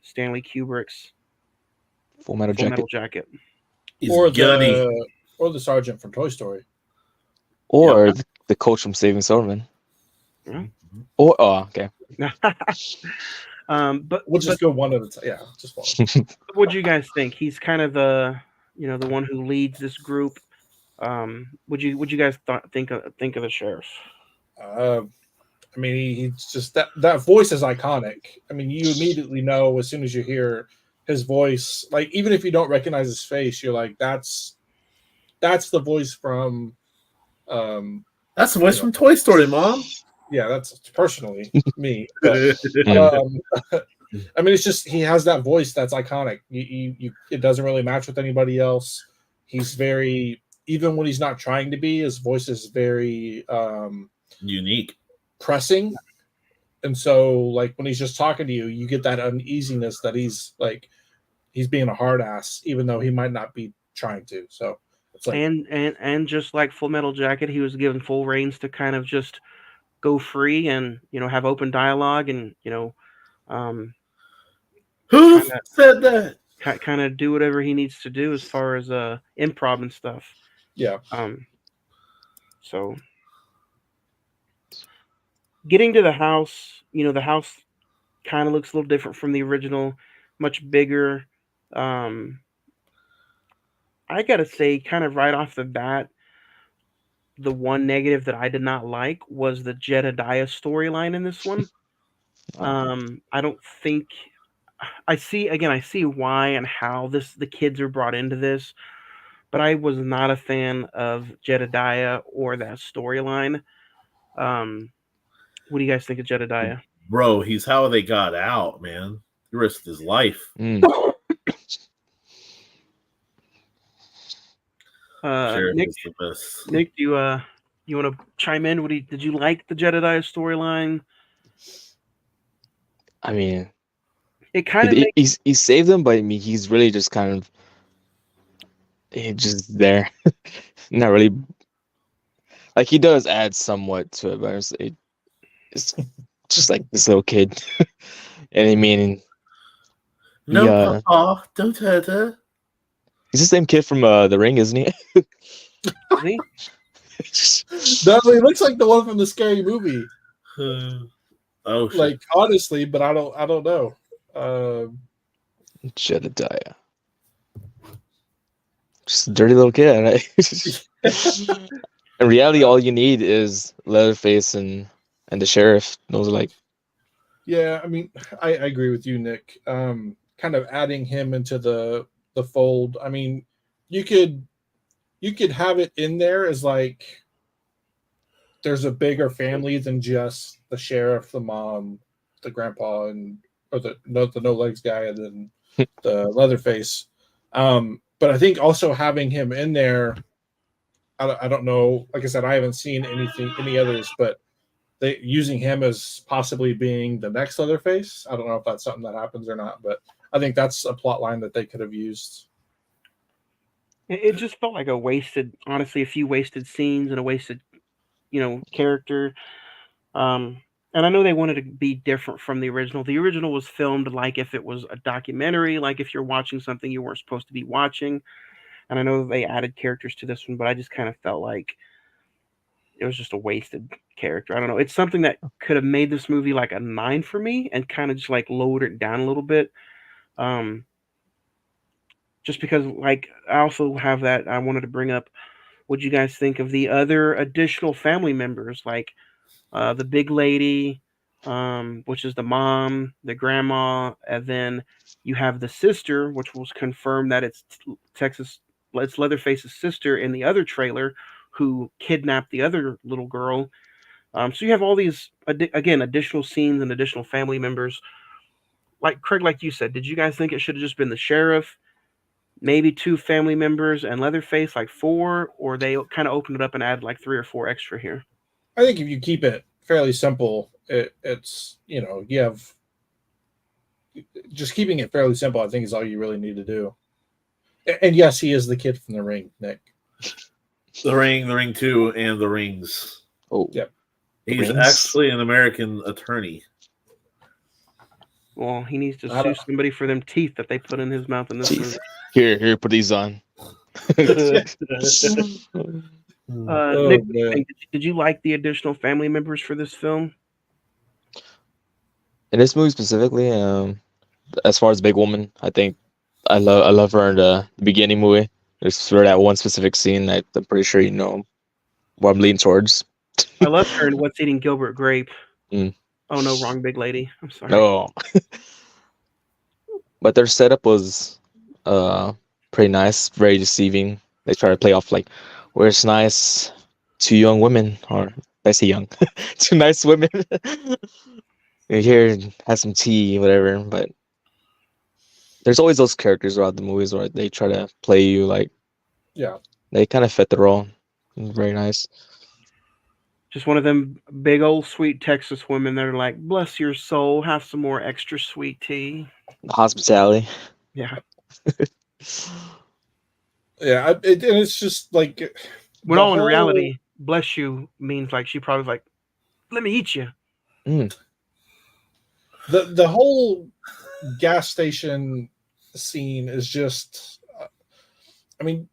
Stanley Kubrick's Full Metal Jacket. He's or gunny. the sergeant from Toy Story. Or Yep. the coach from Saving Silverman. Yeah. Or okay. But We'll just go one at a time. Yeah, just one. what do you guys think? He's kind of the the one who leads this group. Would you guys think of the sheriff? I mean, he's just that voice is iconic. I mean, you immediately know as soon as you hear his voice. Like, even if you don't recognize his face, you're like, that's the voice from. That's the voice from Toy Story, Mom. Yeah, that's personally me. But, I mean, it's just he has that voice that's iconic. It doesn't really match with anybody else. He's very, even when he's not trying to be, his voice is very unique, pressing. And so, like, when he's just talking to you, you get that uneasiness that he's being a hard ass, even though he might not be trying to. So it's like, and just like Full Metal Jacket, he was given full reins to kind of just go free and have open dialogue and who said that? Kind of do whatever he needs to do as far as improv and stuff. Yeah. So getting to the house, the house kind of looks a little different from the original, much bigger. I gotta say, kind of right off the bat, the one negative that I did not like was the Jedediah storyline in this one. I don't think I see why and how the kids are brought into this, but I was not a fan of Jedediah or that storyline. What do you guys think of Jedediah? Bro, he's how they got out, man. He risked his life. Nick, do you want to chime in? Did you like the Jedediah storyline? I mean, it kind of he saved them, but I mean, he's really just kind of just there. Not really. Like, he does add somewhat to it, but it's just like this little kid. And I mean, no, Papa, don't hurt her. He's the same kid from The Ring, isn't he? Me? No, he looks like the one from the Scary Movie. Oh, shit. Like, honestly, but I don't know. Jedediah, just a dirty little kid. Right? In reality, all you need is Leatherface and the sheriff. Those are like. Yeah, I mean, I agree with you, Nick. Kind of adding him into the fold. I mean, you could have it in there as like there's a bigger family than just the sheriff, the mom, the grandpa, or the no legs guy, and then the Leatherface. But I think also having him in there, I don't know. Like I said, I haven't seen any others, but they using him as possibly being the next Leatherface. I don't know if that's something that happens or not, but I think that's a plot line that they could have used. It just felt like honestly, a few wasted scenes and a wasted, character. And I know they wanted to be different from the original. The original was filmed like if it was a documentary, like if you're watching something you weren't supposed to be watching. And I know they added characters to this one, but I just kind of felt like it was just a wasted character. I don't know. It's something that could have made this movie like a 9 for me and kind of just like lowered it down a little bit. Just because, like, I also have that I wanted to bring up. What do you guys think of the other additional family members, like the big lady, which is the mom, the grandma, and then you have the sister, which was confirmed that it's it's Leatherface's sister in the other trailer, who kidnapped the other little girl. So you have all these again additional scenes and additional family members. Like Craig, like you said, did you guys think it should have just been the sheriff, maybe 2 family members, and Leatherface, like 4, or they kind of opened it up and added like 3 or 4 extra here? I think if you keep it fairly simple, it's you have just keeping it fairly simple. I think is all you really need to do. And yes, he is the kid from The Ring, Nick. The Ring 2, and The Rings. Oh, yep. He's actually an American attorney. Well, he needs to sue somebody for them teeth that they put in his mouth in this movie. Here, put these on. Nick, did you like the additional family members for this film? In this movie specifically, as far as Big Woman, I think I love her in the beginning movie. There's for that one specific scene that I'm pretty sure you know what I'm leaning towards. I love her in What's Eating Gilbert Grape. Mm. Oh no, wrong big lady. I'm sorry. No. But their setup was pretty nice, very deceiving. They try to play off like, where's nice 2 young women, or I say young, 2 nice women. You're here, have some tea, whatever. But there's always those characters throughout the movies where they try to play you like, yeah, they kind of fit the role. Very nice. Just one of them big old sweet Texas women that are like, bless your soul, have some more extra sweet tea. Hospitality. Yeah. Yeah, and it's just like, when all in reality, bless you means like she probably like, let me eat you. Mm. The whole gas station scene is just, I mean,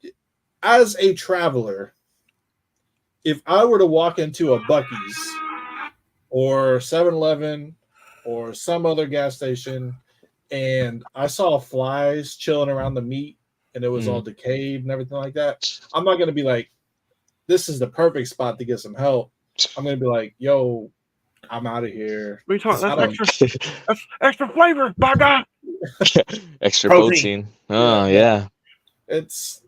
as a traveler, if I were to walk into a Buc-ee's or 7-Eleven or some other gas station and I saw flies chilling around the meat and it was all decayed and everything like that, I'm not going to be like, this is the perfect spot to get some help. I'm going to be like, yo, I'm out of here. What are you talking? That's extra flavor, by God. Extra protein. Oh, yeah. It's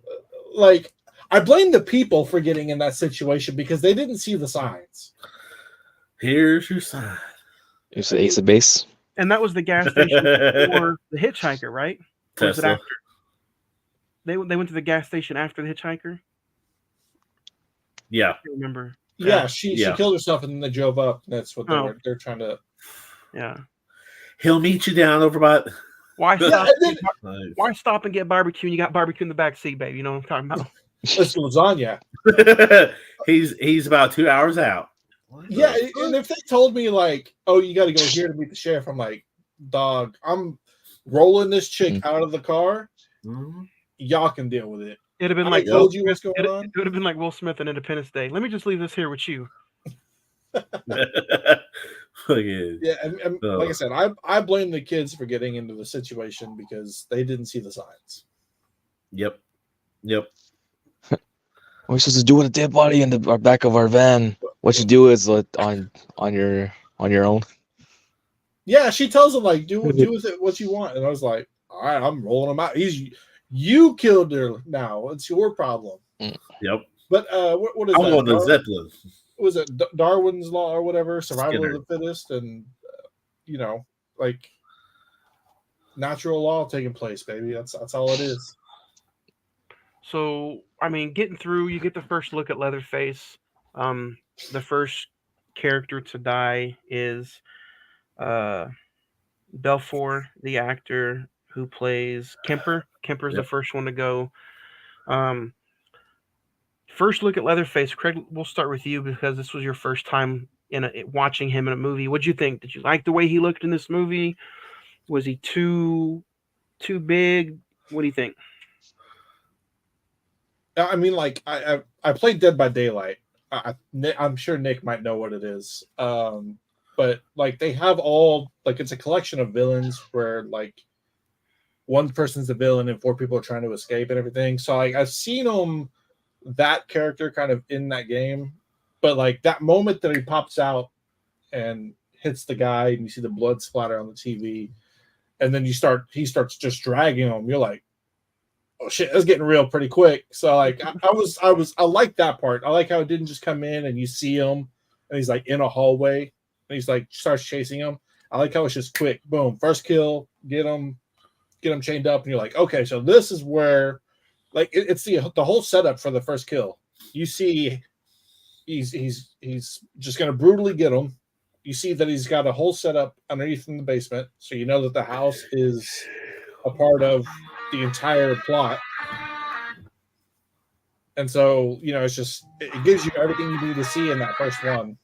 like, I blame the people for getting in that situation because they didn't see the signs. Here's your sign. It's the Ace of Base. And that was the gas station for the hitchhiker, right? Or was it after? They went to the gas station after the hitchhiker? Yeah. I can't remember. Yeah, she killed herself and then they drove up. That's what they're trying to. Yeah. He'll meet you down over by. Why stop? Why stop and get barbecue? And you got barbecue in the back seat, baby. You know what I'm talking about? It's lasagna. He's about 2 hours out. Yeah, and if they told me like, oh, you got to go here to meet the sheriff, I'm like, dog, I'm rolling this chick out of the car. Mm-hmm. Y'all can deal with it. It'd have been like told you what's going on. It would have been like Will Smith in Independence Day. Let me just leave this here with you. Yeah, and like I said, I blame the kids for getting into the situation because they didn't see the signs. Yep. What are we supposed to do with a dead body in the back of our van? What you do is on your own. Yeah, she tells him like, do with it what you want, and I was like, all right, I'm rolling him out. You killed her now. It's your problem. Yep. But what is that? I'm on the Zeppelin. Was it Darwin's law or whatever? Survival of the fittest, and like natural law taking place, baby. That's all it is. So, I mean, getting through, you get the first look at Leatherface. The first character to die is Belfour, the actor who plays Kemper. Kemper's the first one to go. First look at Leatherface. Craig, we'll start with you because this was your first time watching him in a movie. What'd you think? Did you like the way he looked in this movie? Was he too big? What do you think? I mean, like I played Dead by Daylight. I'm sure Nick might know what it is. But like they have all like it's a collection of villains where like one person's the villain and 4 people are trying to escape and everything. So I've seen him that character kind of in that game, but like that moment that he pops out and hits the guy, and you see the blood splatter on the TV, and then he starts just dragging him. You're like, oh shit, that's getting real pretty quick. So like, I like that part. I like how it didn't just come in and you see him, and he's like in a hallway, and he's like starts chasing him. I like how it's just quick, boom, first kill, get him chained up, and you're like, okay, so this is where, like, it's the whole setup for the first kill. You see, he's just gonna brutally get him. You see that he's got a whole setup underneath in the basement, so you know that the house is a part of the entire plot. And so, you know, it's just, it gives you everything you need to see in that first one.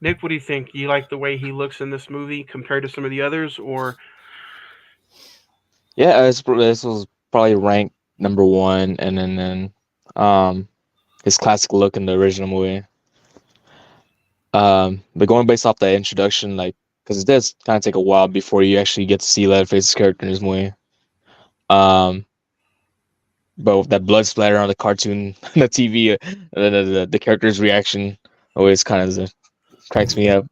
Nick, what do you think? Do you like the way he looks in this movie compared to some of the others, or? Yeah, this was probably ranked number one, and then his classic look in the original movie. But going based off the introduction, like, because it does kind of take a while before you actually get to see Leatherface's character in this movie. But with that blood splatter on the cartoon, on the TV, the character's reaction always kind of cracks me up.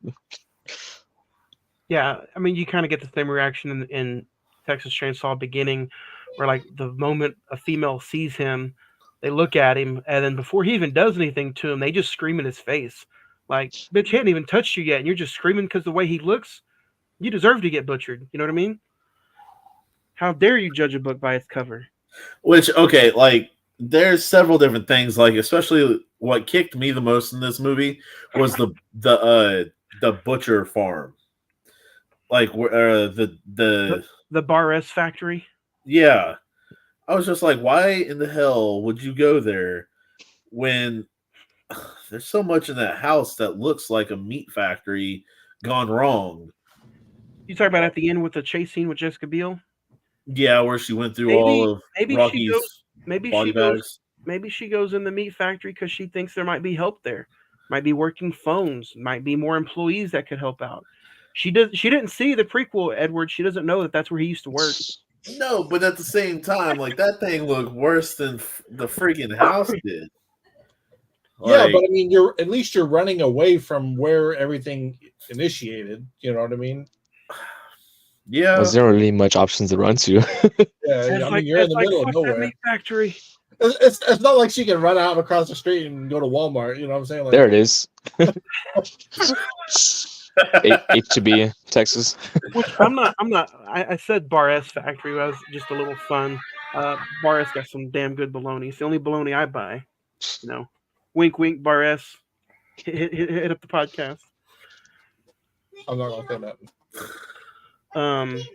Yeah, I mean, you kind of get the same reaction in Texas Chainsaw beginning, where like the moment a female sees him, they look at him, and then before he even does anything to him, they just scream in his face. Like, bitch, he hadn't even touched you yet, and you're just screaming because the way he looks, you deserve to get butchered. You know what I mean? How dare you judge a book by its cover? Which, okay, like, there's several different things, like, especially what kicked me the most in this movie was the butcher farm. Like, the Bar S factory? Yeah. I was just like, why in the hell would you go there when there's so much in that house that looks like a meat factory gone wrong? You talk about at the end with the chase scene with Jessica Biel? Yeah, where she went through all of Rocky's body bags. Maybe she goes in the meat factory because she thinks there might be help there. Might be working phones. Might be more employees that could help out. She didn't see the prequel, Edward. She doesn't know that that's where he used to work. No, but at the same time, like, that thing looked worse than the freaking house did. Yeah, but I mean, at least you're running away from where everything initiated. You know what I mean? Yeah. Was there really much options to run to? Yeah, I mean, you're in the middle of nowhere. Meat factory. It's not like she can run out across the street and go to Walmart. You know what I'm saying? Like, there it is. H2B, Texas. Which I said Bar S factory was just a little fun. Bar S got some damn good bologna. It's the only bologna I buy. You know, wink, wink. Bar S, hit up the podcast. I'm not gonna say that.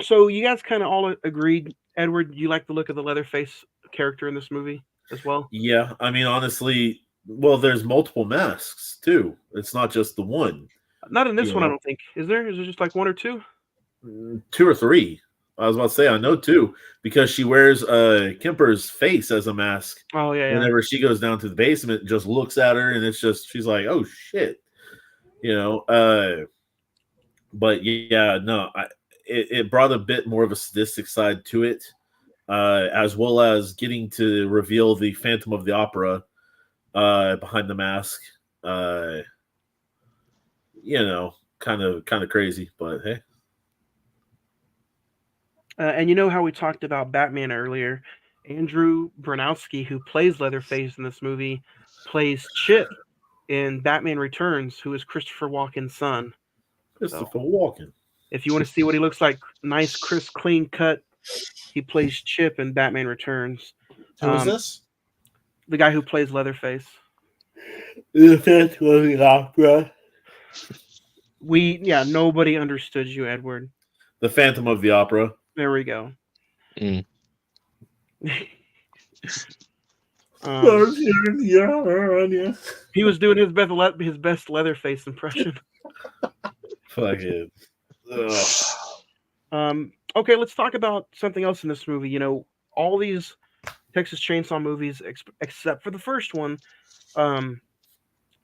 So you guys kind of all agreed, Edward, you like the look of the Leatherface character in this movie as well? Yeah, I mean, honestly, well, there's multiple masks too. It's not just the one. Not in this one, I don't think. Is there? Is there just like one or two? 2 or 3. I was about to say, I know 2 because she wears Kemper's face as a mask. Oh yeah. Whenever she goes down to the basement, just looks at her, and it's just, she's like, oh shit, you know. But yeah, no, it brought a bit more of a sadistic side to it, as well as getting to reveal the Phantom of the Opera behind the mask. You know, kind of crazy, but hey. And you know how we talked about Batman earlier? Andrew Bronowski, who plays Leatherface in this movie, plays Chip in Batman Returns, who is Christopher Walken's son. Christopher Walken. If you want to see what he looks like, nice, crisp, clean cut, he plays Chip in Batman Returns. Who is this? The guy who plays Leatherface. The Phantom of the Opera. Nobody understood you, Edward. The Phantom of the Opera. There we go. Mm. He was doing his best Leatherface impression. Fuck it. Okay, let's talk about something else in this movie. You know, all these Texas Chainsaw movies, except for the first one,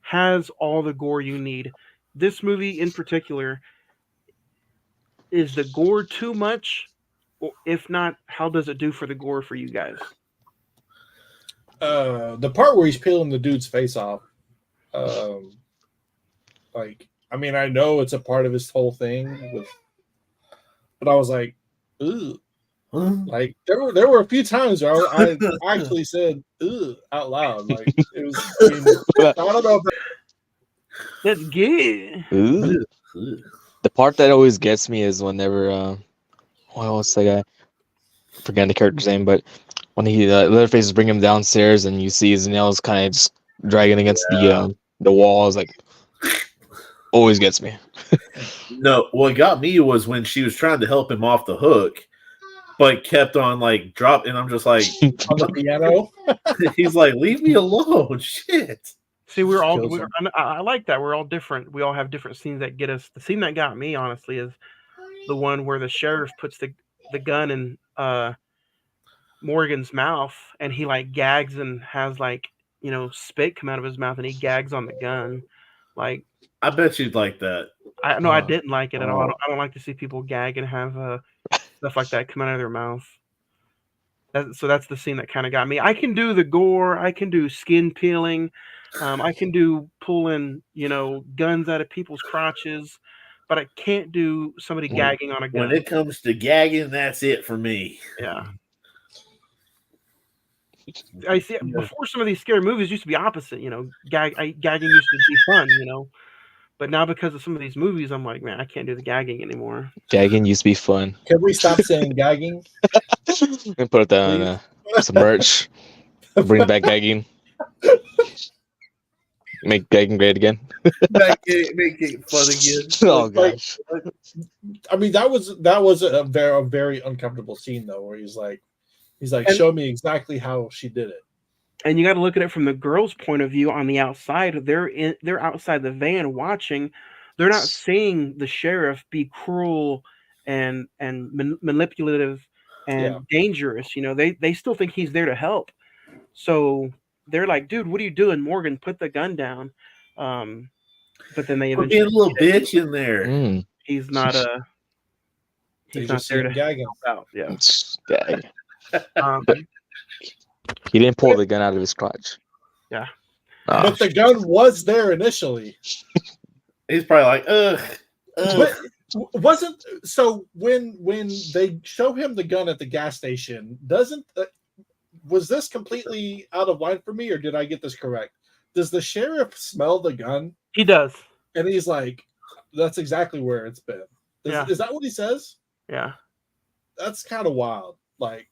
has all the gore you need. This movie in particular, is the gore too much? Or if not, how does it do for the gore for you guys? The part where he's peeling the dude's face off, Like, I mean, I know it's a part of his whole thing, but I was like, ooh. Like there were a few times where I actually said "ugh" out loud. Like it was. I mean, I don't know. That's good. Ooh. The part that always gets me is whenever what's the guy? Forgetting the character's name, but when Leatherface is bringing him downstairs and you see his nails kind of just dragging against the walls, like always gets me. No, what got me was when she was trying to help him off the hook, but kept on like dropping. And I'm just like on the piano. He's like, leave me alone, shit. See, I like that. We're all different. We all have different scenes that get us. The scene that got me, honestly, is the one where the sheriff puts the gun in Morgan's mouth, and he like gags and has like spit come out of his mouth, and he gags on the gun. Like, I bet you'd like that. I didn't like it at all. I don't like to see people gag and have stuff like that come out of their mouth. So that's the scene that kind of got me. I can do the gore. I can do skin peeling. I can do pulling, guns out of people's crotches, but I can't do somebody gagging on a gun. When it comes to gagging, that's it for me. Yeah. I see. Before, some of these scary movies used to be opposite. Gagging used to be fun. But now because of some of these movies, I'm like, man, I can't do the gagging anymore. Gagging used to be fun. Can we stop saying gagging? And put that on some merch. Bring back gagging. Make gagging great again. make it fun again. Oh gosh. I mean, that was a very uncomfortable scene though, where he's like, show me exactly how she did it. And you got to look at it from the girl's point of view on the outside. They're outside the van watching. They're not seeing the sheriff be cruel and manipulative and dangerous. They still think he's there to help. So they're like, dude, what are you doing? Morgan, put the gun down. But then they eventually being a little bitch in there. He's not he's not there to gagging out. Yeah. He didn't pull the gun out of his crotch. Yeah. But the gun was there initially. He's probably like, ugh. But wasn't so when they show him the gun at the gas station, was this completely out of line for me, or did I get this correct? Does the sheriff smell the gun? He does. And he's like, that's exactly where it's been. Is that what he says? Yeah. That's kind of wild. Like,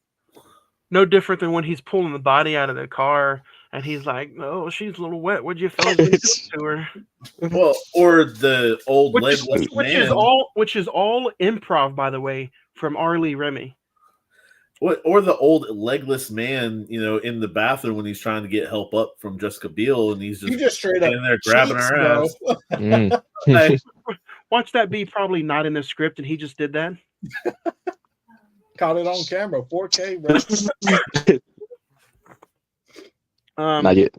no different than when he's pulling the body out of the car and he's like, "Oh, she's a little wet. What'd you fellas do to her?" Well, or the old legless man, which is all improv, by the way, from R.E.LIVE Remy. Or the old legless man, in the bathroom when he's trying to get help up from Jessica Biel, and he's just straight up in there grabbing her ass. Hey, watch that be probably not in the script, and he just did that. Caught it on camera, 4K. Not yet.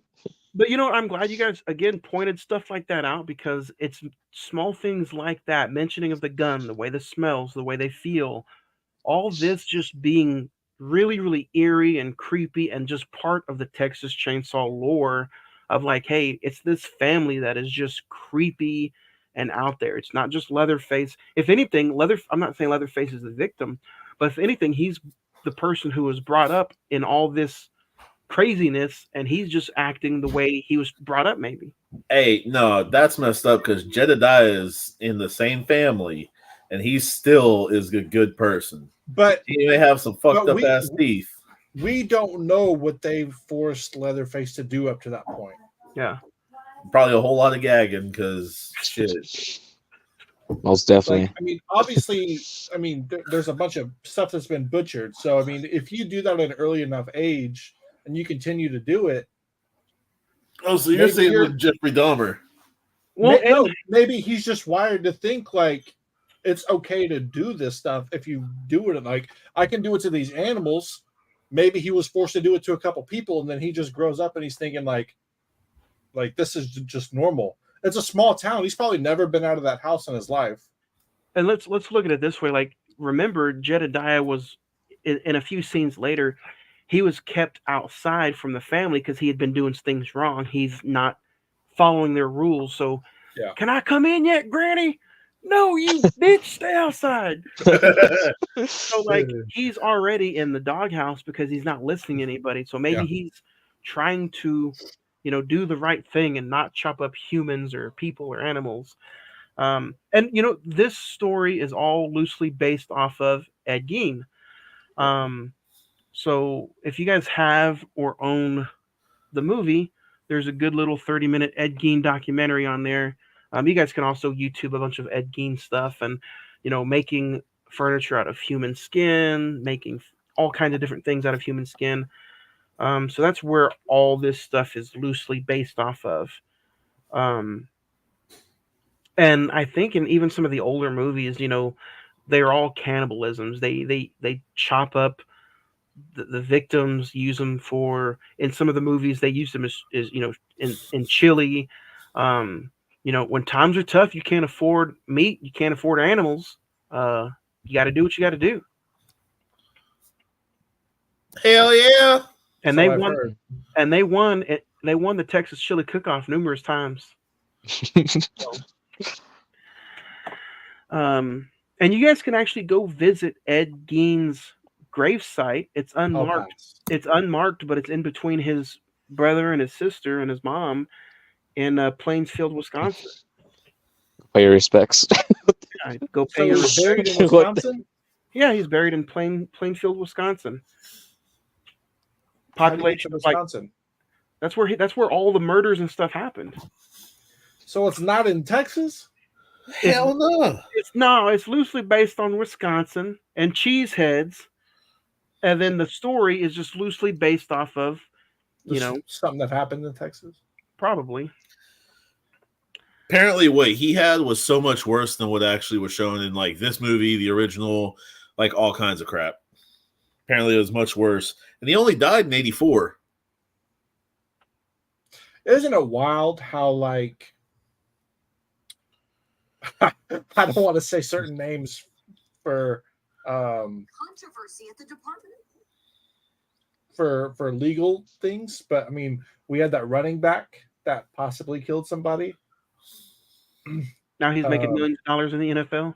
But I'm glad you guys again pointed stuff like that out, because it's small things like that, mentioning of the gun, the way the smells, the way they feel, all this just being really, really eerie and creepy, and just part of the Texas Chainsaw lore of like, hey, it's this family that is just creepy and out there. It's not just Leatherface. If anything, I'm not saying Leatherface is the victim, but if anything, he's the person who was brought up in all this craziness, and he's just acting the way he was brought up, maybe. Hey, no, that's messed up, because Jedediah is in the same family, and he still is a good person. But he may have some fucked up ass teeth. We don't know what they forced Leatherface to do up to that point. Yeah. Probably a whole lot of gagging, because shit. Most definitely. Obviously, there's a bunch of stuff that's been butchered. So, if you do that at an early enough age and you continue to do it. Oh, so you're saying with Jeffrey Dahmer? Well, maybe he's just wired to think like it's okay to do this stuff if you do it. Like, I can do it to these animals. Maybe he was forced to do it to a couple people, and then he just grows up and he's thinking like this is just normal. It's a small town. He's probably never been out of that house in his life. And let's look at it this way. Like, remember, Jedediah was in a few scenes later, he was kept outside from the family because he had been doing things wrong. He's not following their rules. So, Yeah. can I come in yet, Granny? No, you bitch, stay outside. So like he's already in the doghouse because he's not listening to anybody. So maybe he's trying to, do the right thing and not chop up humans or people or animals. And this story is all loosely based off of Ed Gein. So if you guys have or own the movie, there's a good little 30-minute Ed Gein documentary on there. You guys can also YouTube a bunch of Ed Gein stuff and, making furniture out of human skin, making all kinds of different things out of human skin. So that's where all this stuff is loosely based off of. And I think in even some of the older movies, they're all cannibalisms. They chop up the victims, use them for, in some of the movies they use them as in chili. When times are tough, you can't afford meat, you can't afford animals. You got to do what you got to do. Hell yeah! And they won. And they won it. They won the Texas Chili Cook-Off numerous times. And you guys can actually go visit Ed Gein's gravesite. It's unmarked. It's unmarked, but it's in between his brother and his sister and his mom in Plainsfield, Wisconsin. Pay your respects. Go pay your respects. Buried in Wisconsin? Yeah, he's buried in Plainfield, Wisconsin. Population of Wisconsin. That's where all the murders and stuff happened. So it's not in Texas? Hell no. It's loosely based on Wisconsin and Cheeseheads. And then the story is just loosely based off of, something that happened in Texas. Probably. Apparently what he had was so much worse than what actually was shown in like this movie, the original, like all kinds of crap. Apparently it was much worse. And he only died in 1984. Isn't it wild how like I don't want to say certain names for controversy at the department for legal things, but I mean, we had that running back that possibly killed somebody. Now he's making millions of dollars in the NFL.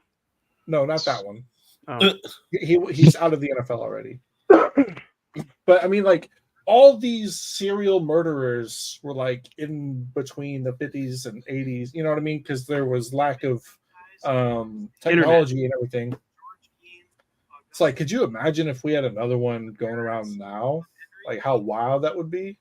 No, not that one. Oh. He's out of the NFL already. But I mean, like all these serial murderers were like in between the 50s and 80s. You know what I mean? Because there was lack of technology and everything. It's like, could you imagine if we had another one going around now? Like how wild that would be?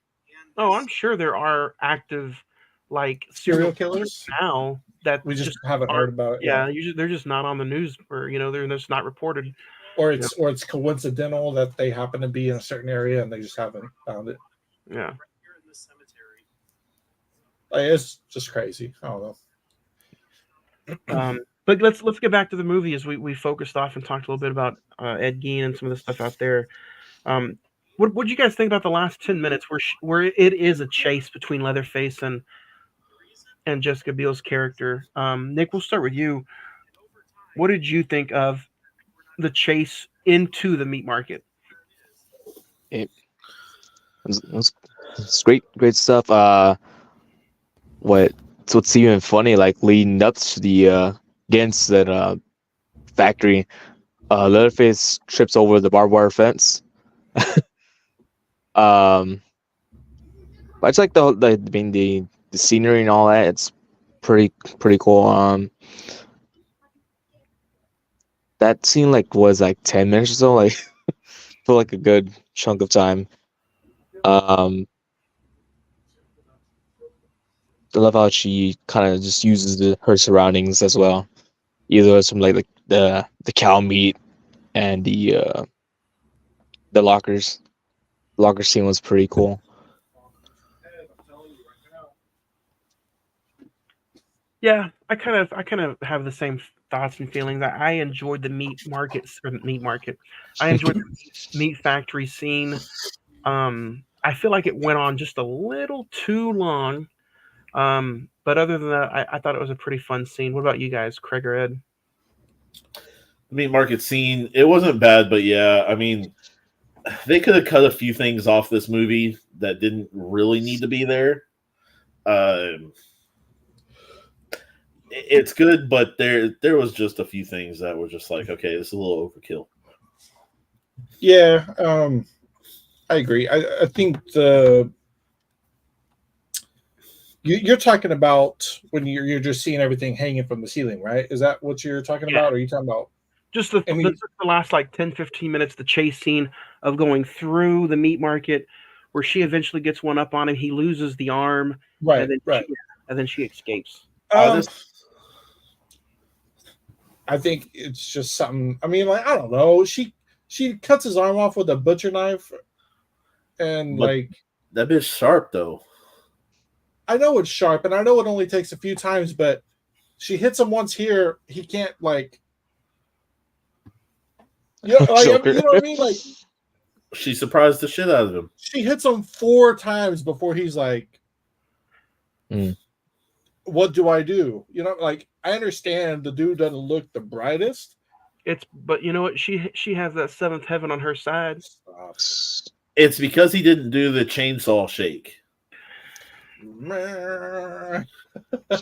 Oh, I'm sure there are active like serial killers now that we just haven't heard about. Yeah, usually they're just not on the news, or they're just not reported. Or it's coincidental that they happen to be in a certain area and they just haven't found it. Yeah. Like, it's just crazy. I don't know. But let's get back to the movie as we focused off and talked a little bit about Ed Gein and some of the stuff out there. What do you guys think about the last 10 minutes where it is a chase between Leatherface and Jessica Biel's character? Nick, we'll start with you. What did you think of the chase into the meat market? It's great stuff. What's even funny, like leading up to the against that factory, Leatherface trips over the barbed wire fence. I just like the scenery and all that. It's pretty cool. That scene was 10 minutes or so, like for like a good chunk of time. I love how she kind of just uses her surroundings as well, either some like the cow meat and the lockers. The locker scene was pretty cool. Yeah, I kind of have the same thoughts and feelings. I enjoyed the meat market. I enjoyed the meat factory scene. I feel like it went on just a little too long. But other than that, I thought it was a pretty fun scene. What about you guys, Craig or Ed? The meat market scene, it wasn't bad, but yeah, I mean, they could have cut a few things off this movie that didn't really need to be there. it's good, but there was just a few things that were just like, okay, this is a little overkill. Yeah, I agree. I think you're talking about when you're just seeing everything hanging from the ceiling, right? Is that what you're talking about? Or are you talking about just the last like 10-15 minutes, the chase scene of going through the meat market where she eventually gets one up on him, he loses the arm, right? And then she escapes. I think it's just something. I mean, like, I don't know. She cuts his arm off with a butcher knife, and like that bitch sharp though. I know it's sharp, and I know it only takes a few times, but she hits him once here. He can't like, you know what I mean? Like, she surprised the shit out of him. She hits him 4 times before he's like, what do I do? You know, like, I understand the dude doesn't look the brightest. But you know what? She has that 7th heaven on her side. It's because he didn't do the chainsaw shake. Oh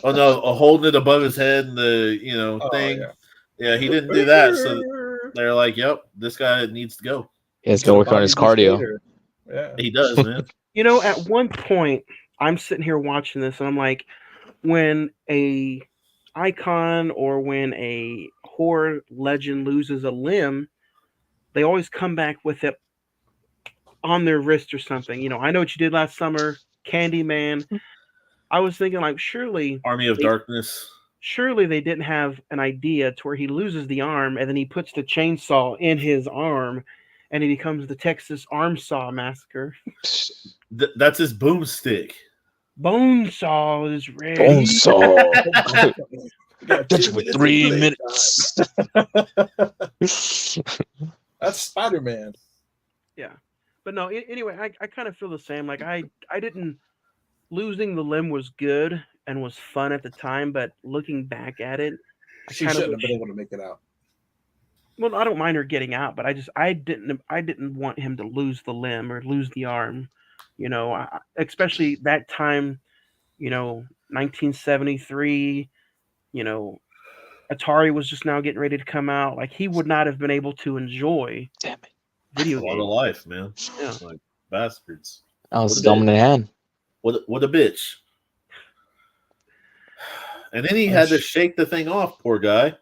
no, holding it above his head and the thing. Yeah, he didn't do that. So they're like, "Yep, this guy needs to go." He has to work on his cardio. Yeah, he does, man. At one point, I'm sitting here watching this, and I'm like, when a icon or when a horror legend loses a limb, they always come back with it on their wrist or something. I know what you did last summer, Candyman. I was thinking, like, surely Army of Darkness. Surely they didn't have an idea to where he loses the arm and then he puts the chainsaw in his arm and he becomes the Texas Arm Saw Massacre. That's his boomstick. Bone saw is ready. Bone saw. Touch for 3 minutes. That's Spider-Man. Yeah. But no, anyway, I kind of feel the same. Like, I didn't... Losing the limb was good and was fun at the time, but looking back at it, she shouldn't have been able to make it out. Well, I don't mind her getting out, but I didn't want him to lose the limb or lose the arm, especially that time, 1973, Atari was just now getting ready to come out. Like, he would not have been able to enjoy video games. A lot of life, man. Yeah. Like bastards. I was dominant hand. What a bitch. And then he had to shake the thing off, poor guy.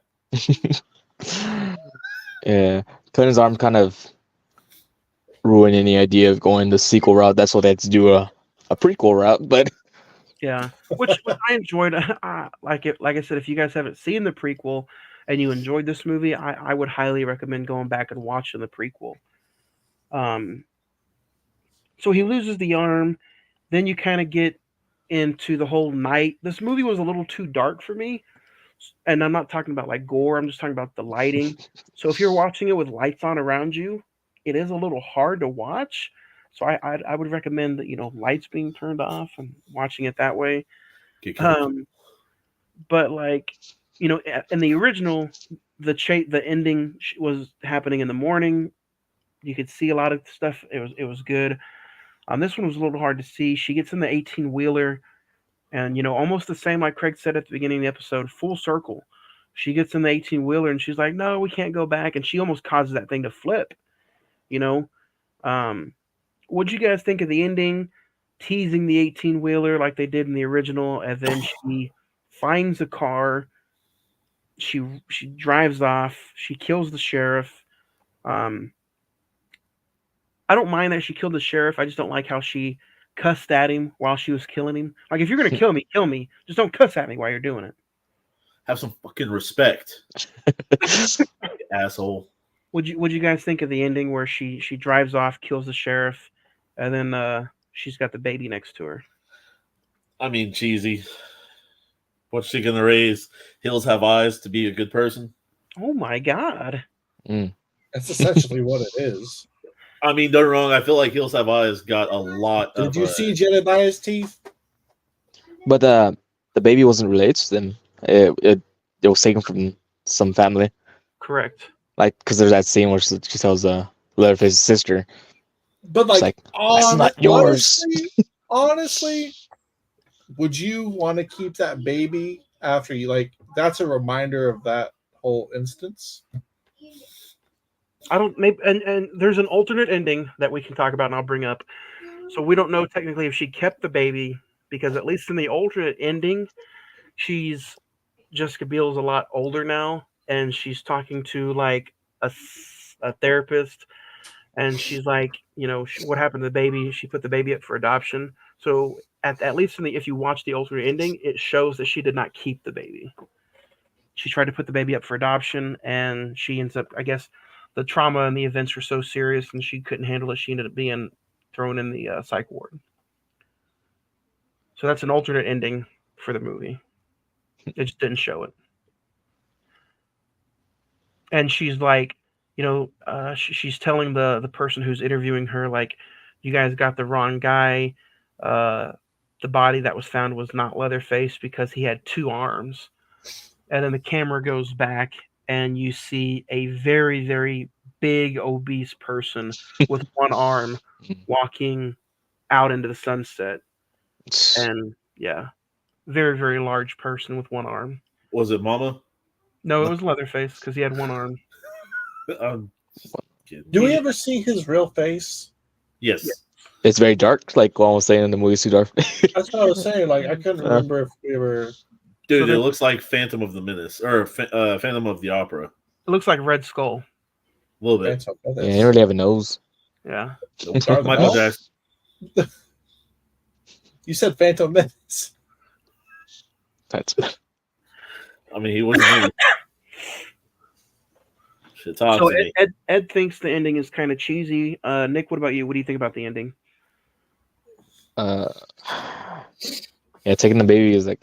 Yeah. Cutting his arm kind of ruined any idea of going the sequel route. That's why they had to do a prequel route, but yeah, which I enjoyed. Like I said, if you guys haven't seen the prequel and you enjoyed this movie, I would highly recommend going back and watching the prequel. So he loses the arm. Then you kind of get into the whole night. This movie was a little too dark for me. And I'm not talking about like gore. I'm just talking about the lighting. So if you're watching it with lights on around you, it is a little hard to watch. So I would recommend that, lights being turned off and watching it that way. But like, in the original, the ending was happening in the morning. You could see a lot of stuff. It was good. This one was a little hard to see. She gets in the 18-wheeler and, almost the same like Craig said at the beginning of the episode, full circle. She gets in the 18-wheeler and she's like, no, we can't go back. And she almost causes that thing to flip, What'd you guys think of the ending? Teasing the 18-wheeler like they did in the original. And then she finds a car. She drives off. She kills the sheriff. I don't mind that she killed the sheriff. I just don't like how she cussed at him while she was killing him. Like, if you're going to kill me, kill me. Just don't cuss at me while you're doing it. Have some fucking respect. Asshole. What'd you guys think of the ending where she drives off, kills the sheriff, and then she's got the baby next to her? I mean, cheesy. What's she going to raise? Hills Have Eyes to be a good person? Oh, my God. That's essentially what it is. I mean, don't get me wrong. I feel like Hills Have Eyes got a lot of... Did you see Jedediah's teeth? But the baby wasn't related to them. It was taken from some family. Correct. Like, because there's that scene where she tells Leatherface's sister. But like, that's not yours. Honestly, would you want to keep that baby after you like that's a reminder of that whole instance. I don't maybe and there's an alternate ending that we can talk about and I'll bring up. So we don't know technically if she kept the baby because at least in the alternate ending, she's Jessica Biel's a lot older now and she's talking to like a therapist and she's like, what happened to the baby? She put the baby up for adoption. So at least if you watch the alternate ending, it shows that she did not keep the baby. She tried to put the baby up for adoption, and she ends up, I guess, the trauma and the events were so serious, and she couldn't handle it. She ended up being thrown in the psych ward. So that's an alternate ending for the movie. It just didn't show it. And she's like, she's telling the person who's interviewing her, like, you guys got the wrong guy. The body that was found was not Leatherface because he had 2 arms. And then the camera goes back and you see a very, very big, obese person with 1 arm walking out into the sunset. And yeah, very, very large person with 1 arm. Was it Mama? No, it was Leatherface because he had 1 arm. Do we ever see his real face? Yes. It's very dark, like what I was saying in the movie, too dark. That's what I was saying. Like I couldn't remember if we were. Dude, it looks like Phantom of the Menace or Phantom of the Opera. It looks like Red Skull. A little bit. Yeah, he didn't really have a nose. Yeah. Michael Jackson. You said Phantom Menace. That's. I mean, he wasn't. So Ed thinks the ending is kind of cheesy. Nick, what about you? What do you think about the ending? Yeah, taking the baby is like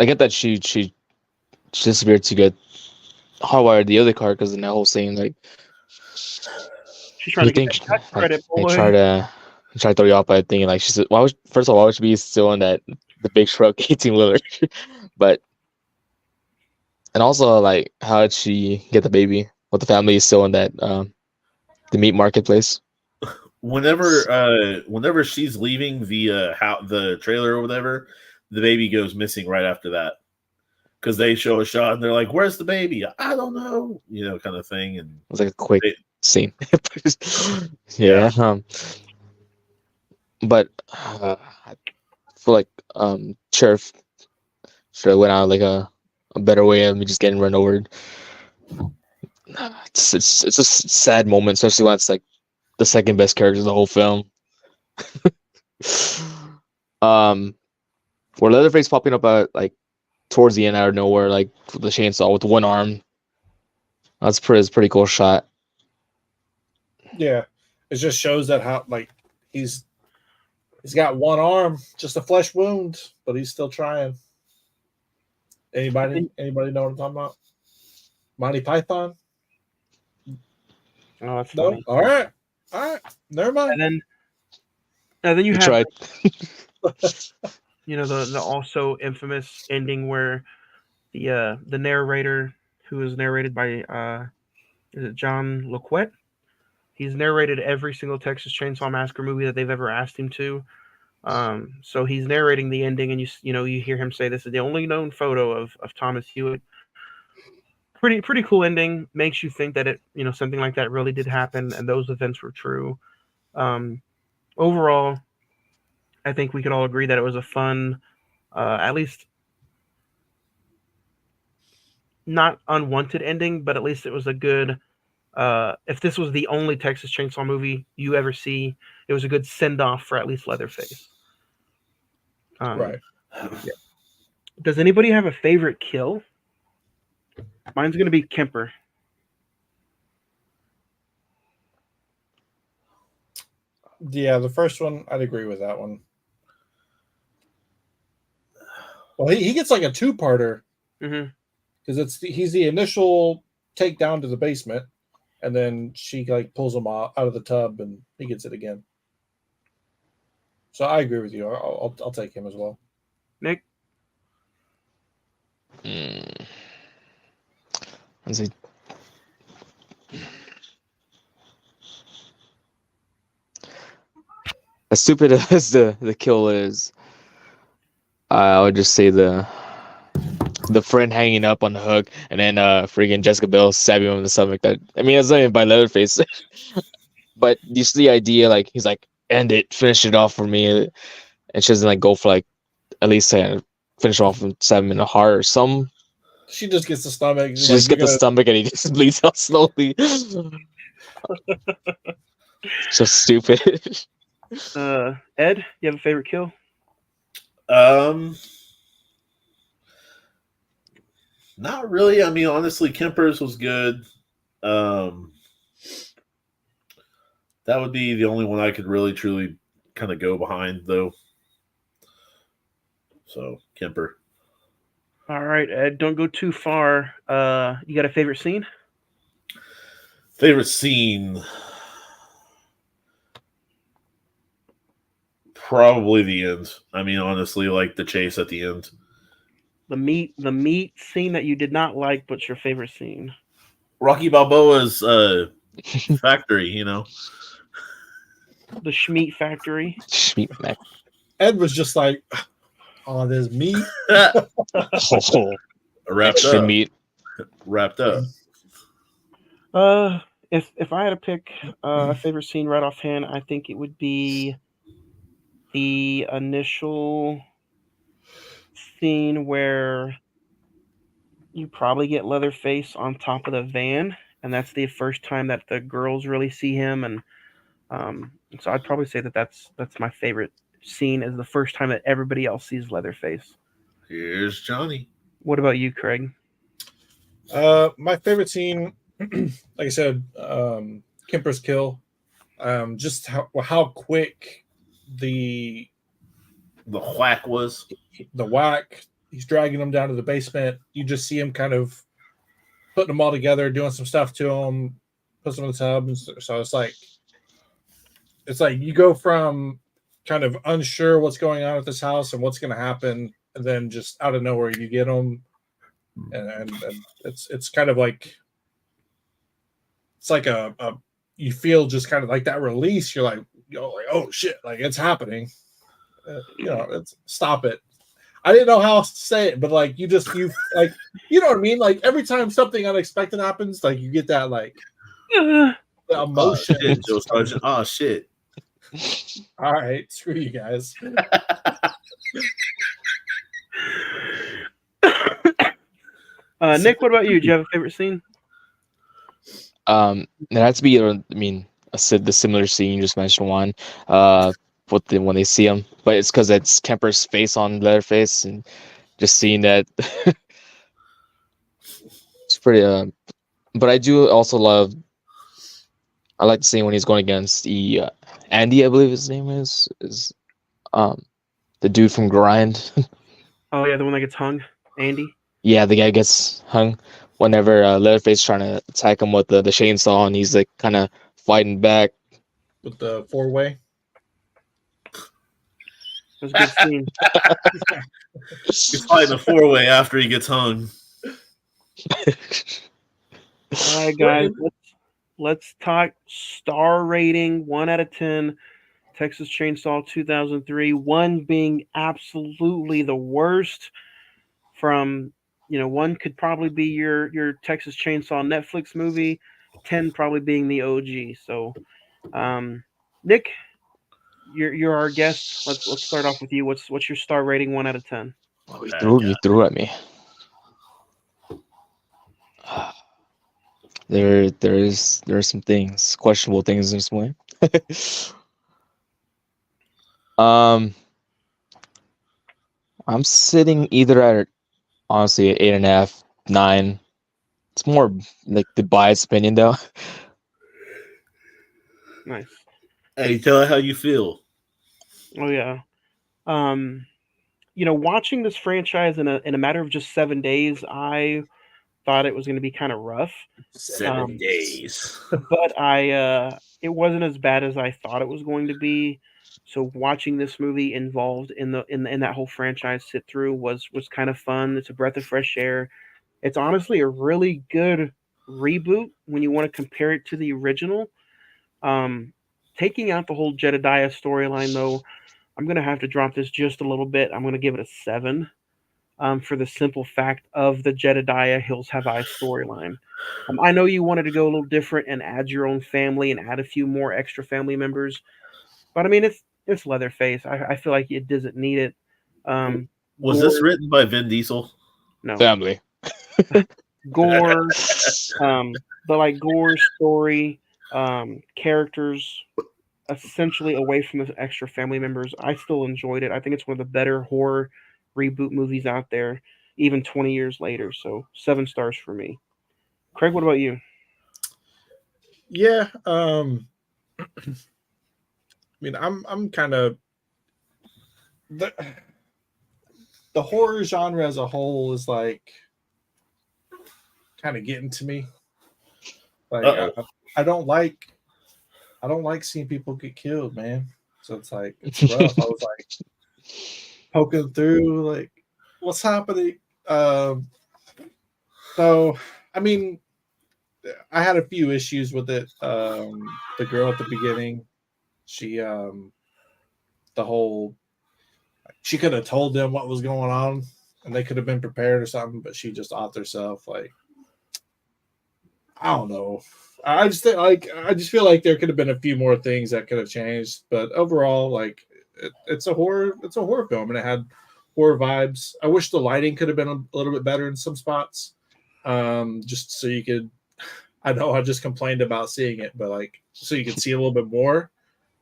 I get that she disappeared to get hardwired the other car because in that whole scene, like she's trying to get that credit. They try to throw you off by thinking like she's why would she be still in the big truck 18-wheeler? But and also like how did she get the baby? What the family is still in that the meat marketplace? Whenever she's leaving the trailer or whatever, the baby goes missing right after that because they show a shot and they're like, "Where's the baby? I don't know," kind of thing. And it was like a quick scene. Yeah. But I feel like Sheriff should have went out like a better way of me just getting run over. It's a sad moment, especially when it's like the second best character of the whole film. Where Leatherface popping up like towards the end out of nowhere, like with the chainsaw with 1 arm. That's pretty cool shot. Yeah, it just shows that how like he's got 1 arm, just a flesh wound, but he's still trying. Anybody know what I'm talking about? Monty Python? Oh, that's no. funny. All right, never mind. And then you have tried. The also infamous ending where the narrator, who is narrated by is it John LaQuette? He's narrated every single Texas Chainsaw Massacre movie that they've ever asked him to. So he's narrating the ending, and you hear him say, "This is the only known photo of Thomas Hewitt." Pretty cool ending. Makes you think that something like that really did happen, and those events were true. Overall, I think we could all agree that it was a fun, at least not unwanted ending, but at least it was a good. If this was the only Texas Chainsaw movie you ever see, it was a good send off for at least Leatherface. Right. Yeah. Does anybody have a favorite kill? Mine's gonna be Kemper. Yeah, the first one, I'd agree with that one. Well, he gets like a 2-parter because he's the initial takedown to the basement, and then she like pulls him out of the tub, and he gets it again. So I agree with you. I'll take him as well. Nick? Let's see. As stupid as the kill is, I would just say the the friend hanging up on the hook, and then freaking Jessica Biel stabbing him in the stomach. That I mean, it's not even by Leatherface, but you see the idea. Like he's like, end it, finish it off for me, and she doesn't like go for like at least finish off with 7 in the heart or some. She just gets the stomach. She just gets the stomach, and he just bleeds out slowly. So stupid. Ed, you have a favorite kill? Not really. I mean, honestly, Kemper's was good. That would be the only one I could really truly kind of go behind, though. So Kemper. All right, Ed, don't go too far. You got a favorite scene? Favorite scene? Probably the end. I mean, honestly, like the chase at the end. The meat scene that you did not like, but your favorite scene. Rocky Balboa's factory, you know. The Schmeat factory. Schmeat Mac. Ed was just like, oh, there's meat. Wrapped Extra up. meat. Wrapped up. If I had to pick a favorite scene right offhand, I think it would be the initial scene where you probably get Leatherface on top of the van, and that's the first time that the girls really see him, and so I'd probably say that's my favorite scene, is the first time that everybody else sees Leatherface. Here's Johnny. What about you, Craig? My favorite scene, like I said, Kemper's kill. Just how quick the whack was. The whack. He's dragging them down to the basement. You just see him kind of putting them all together, doing some stuff to them, puts them in the tub, and so it's like you go from kind of unsure what's going on at this house and what's going to happen, and then just out of nowhere you get them, and it's kind of like it's like a you feel just kind of like that release. You're like, oh shit, like it's happening. Stop it. I didn't know how else to say it, but like you like, you know what I mean? Like every time something unexpected happens, like you get that like emotion. Oh shit. All right, screw you guys. Nick, what about you? Do you have a favorite scene? It has to be, I mean, the similar scene you just mentioned, one, when they see him, but it's because it's Kemper's face on Leatherface, and just seeing that, it's pretty. But I do also I like the scene when he's going against the Andy, I believe his name is the dude from Grind. Oh yeah, the one that gets hung, Andy. Yeah, the guy gets hung whenever Leatherface trying to attack him with the chainsaw, and he's like kind of fighting back with the 4-way. That was a good scene. He's fighting a 4-way after he gets hung. All right, guys, let's talk star rating. 1 out of 10. Texas Chainsaw 2003. 1 being absolutely the worst. From 1 could probably be your Texas Chainsaw Netflix movie. 10 probably being the OG. So, Nick, you're our guest. Let's start off with you. What's your star rating? 1 out of 10. Oh, you threw at me. There's some things, questionable things in this way. I'm sitting either at honestly 8.5, 9. It's more like the biased opinion though. Nice. Hey, tell her how you feel. Oh yeah. Watching this franchise in a matter of just 7 days, I thought it was going to be kind of rough. 7 days. But it wasn't as bad as I thought it was going to be. So watching this movie involved in that whole franchise sit through was kind of fun. It's a breath of fresh air. It's honestly a really good reboot when you want to compare it to the original. Taking out the whole Jedediah storyline, though, I'm going to have to drop this just a little bit. I'm going to give it a 7. for the simple fact of the Jedediah Hills Have Eyes storyline. I know you wanted to go a little different and add your own family and add a few more extra family members, but I mean it's Leatherface. I feel like it doesn't need it. Was this written by Vin Diesel? No. Family. Gore, the Gore story, characters essentially away from the extra family members. I still enjoyed it. I think it's one of the better horror reboot movies out there, even 20 years later. So 7 stars for me. Craig, what about you? Yeah, I mean, I'm kind of the horror genre as a whole is like kind of getting to me. Like I don't like seeing people get killed, man. So it's like it's rough. I was like poking through, like, what's happening? So I mean, I had a few issues with it. The girl at the beginning, she she could have told them what was going on and they could have been prepared or something, but she just off herself. Like, I don't know. I just feel like there could have been a few more things that could have changed, but overall, like, it's a horror film and it had horror vibes. I wish the lighting could have been a little bit better in some spots, just so you could. I know I just complained about seeing it, but like so you could see a little bit more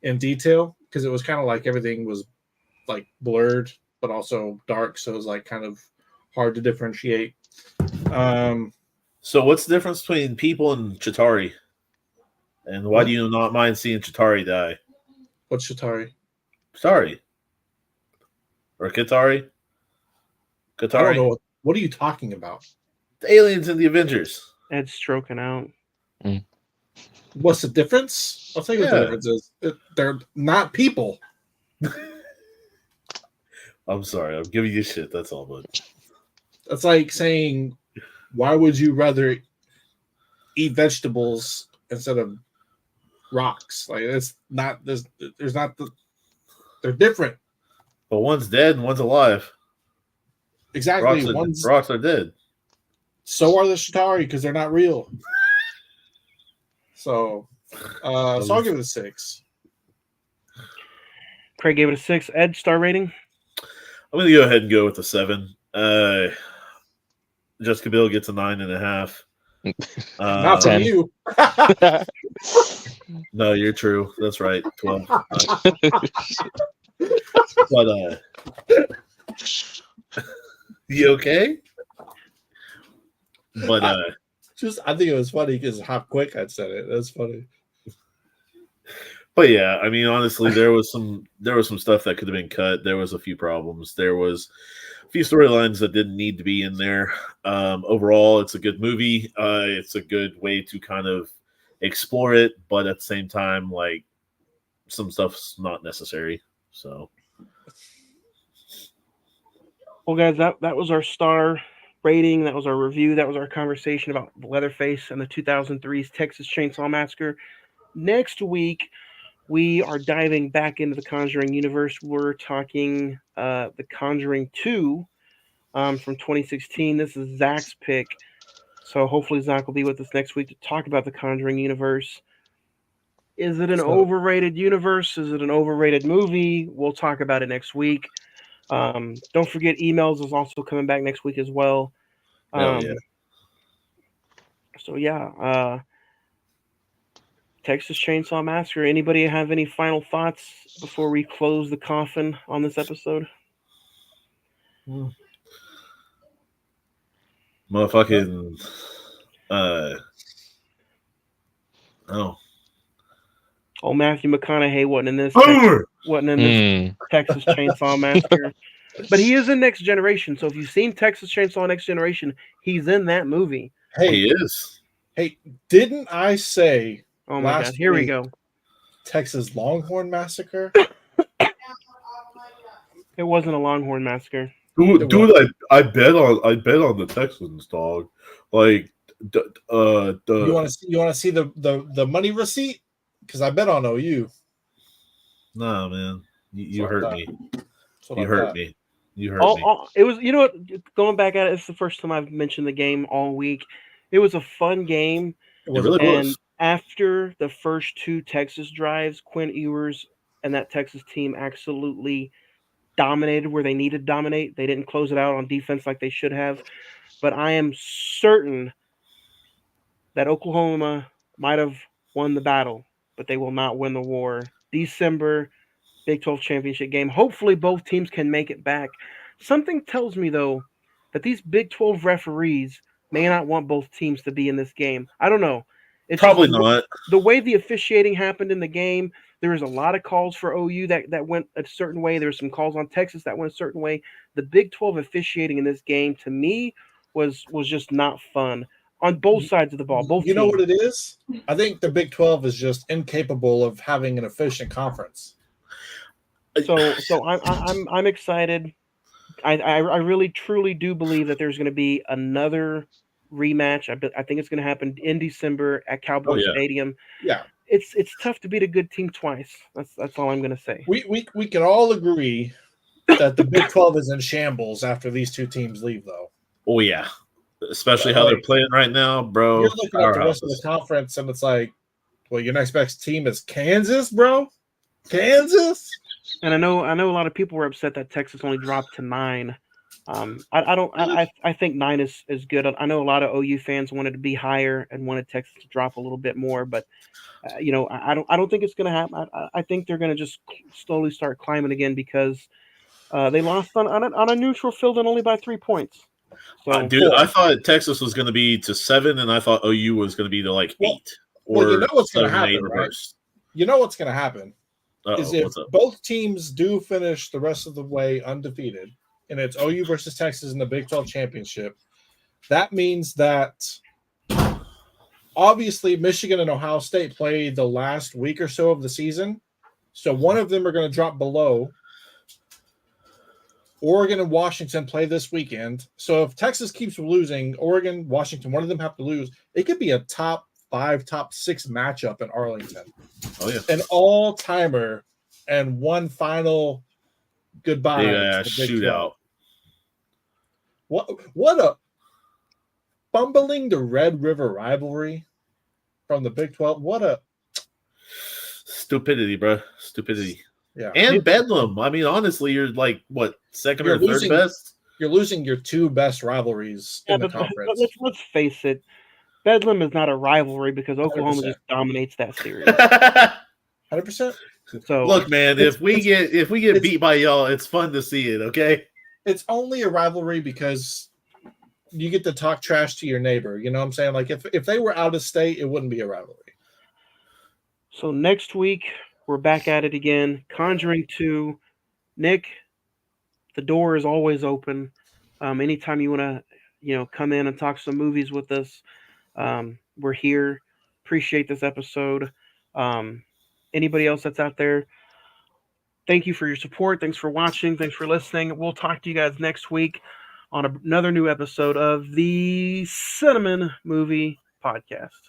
in detail, because it was kind of like everything was like blurred but also dark, so it was like kind of hard to differentiate. So what's the difference between people and Chitauri? And why do you not mind seeing Chitauri die? What's Chitauri? Chitauri. Or Kitari? Kitari? I don't know. What are you talking about? The aliens in the Avengers. Ed's stroking out. What's the difference? I'll tell you what the difference is. They're not people. I'm sorry. I'm giving you shit. That's all, bud. That's like saying, why would you rather eat vegetables instead of rocks? Like, it's not. There's not. They're different. But one's dead and one's alive. Exactly. Rocks are dead. So are the Chitauri, because they're not real. So I'll give it a 6. Craig gave it a 6. Ed, star rating? I'm going to go ahead and go with a 7. Jessica Biel gets a 9.5. Not from you. No, you're true. That's right. 12. But you okay? But I think it was funny because how quick I said it. That's funny. But yeah, I mean, honestly, there was some stuff that could have been cut. There was a few problems. There was a few storylines that didn't need to be in there. Overall, it's a good movie. It's a good way to kind of explore it, but at the same time, like, some stuff's not necessary. So, well, guys, that was our star rating. That was our review. That was our conversation about Leatherface and the 2003's Texas Chainsaw Massacre. Next week, we are diving back into the Conjuring universe. We're talking The Conjuring 2 from 2016. This is Zach's pick. So hopefully Zach will be with us next week to talk about the Conjuring universe. Is it an overrated universe? Is it an overrated movie? We'll talk about it next week. Don't forget, emails is also coming back next week as well. So yeah, Texas Chainsaw Massacre. Anybody have any final thoughts before we close the coffin on this episode? Motherfucking Matthew McConaughey wasn't in this. Texas Chainsaw Massacre, but he is in Next Generation. So if you've seen Texas Chainsaw Next Generation, he's in that movie. Hey, he is. Hey, didn't I say? Oh my God! Here we go. Texas Longhorn Massacre. It wasn't a Longhorn Massacre. Dude, I bet on the Texans, dog. Like, you want to see the money receipt? Because I bet on OU. Nah, man, you hurt me. You hurt me. You heard me. It was, you know what, going back at it, it's the first time I've mentioned the game all week. It was a fun game. It really And was. after the first two Texas drives, Quinn Ewers and that Texas team absolutely dominated where they needed to dominate. They didn't close it out on defense like they should have. But I am certain that Oklahoma might have won the battle, but they will not win the war. December, Big 12 championship game. Hopefully both teams can make it back. Something tells me, though, that these Big 12 referees may not want both teams to be in this game. I don't know. It's Probably just not. the way the officiating happened in the game. There was a lot of calls for OU that went a certain way. There were some calls on Texas that went a certain way. The Big 12 officiating in this game, to me, was just not fun on both sides of the ball. Both You know teams. what it is? I think the Big 12 is just incapable of having an efficient conference. So I'm excited. I really truly do believe that there's going to be another rematch. I think it's going to happen in December at Cowboy Stadium. Yeah, it's tough to beat a good team twice. That's all I'm going to say. we can all agree that the Big 12 is in shambles after these two teams leave, though. Oh yeah, especially how they're playing right now, bro. You're looking at the rest of the conference, and it's like, well, your next best team is Kansas, bro. Kansas. And I know a lot of people were upset that Texas only dropped to 9. I think 9 is good. I know a lot of OU fans wanted to be higher and wanted Texas to drop a little bit more, but I don't think it's going to happen. I think they're going to just slowly start climbing again because they lost on a neutral field and only by 3 points. So, dude, I thought Texas was going to be to 7, and I thought OU was going to be to like 8 or you know what's going to 7, 8 happen, right? reverse. You know what's going to happen is if what's up? both teams do finish the rest of the way undefeated, and it's OU versus Texas in the Big 12 championship, that means that obviously Michigan and Ohio State play the last week or so of the season, so one of them are going to drop below. Oregon and Washington play this weekend. So if Texas keeps losing, Oregon, Washington, one of them have to lose. It could be a top 5, top 6 matchup in Arlington. Oh yeah, an all-timer and one final goodbye. Big shootout. 12. What a fumbling the Red River rivalry from the Big 12. What a stupidity, bro. Stupidity. Yeah. And Bedlam. I mean, honestly, you're like what, second or third best? You're losing your 2 best rivalries in the conference. Let's face it. Bedlam is not a rivalry because Oklahoma 100%. Just dominates that series. 100%. So look, man, if we get beat by y'all, it's fun to see it. Okay, it's only a rivalry because you get to talk trash to your neighbor. You know what I'm saying? Like if they were out of state, it wouldn't be a rivalry. So next week we're back at it again. Conjuring 2. Nick, the door is always open. Anytime you want to, come in and talk some movies with us. We're here. Appreciate this episode. Anybody else that's out there, thank you for your support. Thanks for watching. Thanks for listening. We'll talk to you guys next week on another new episode of the Cine-Men Movie Podcast.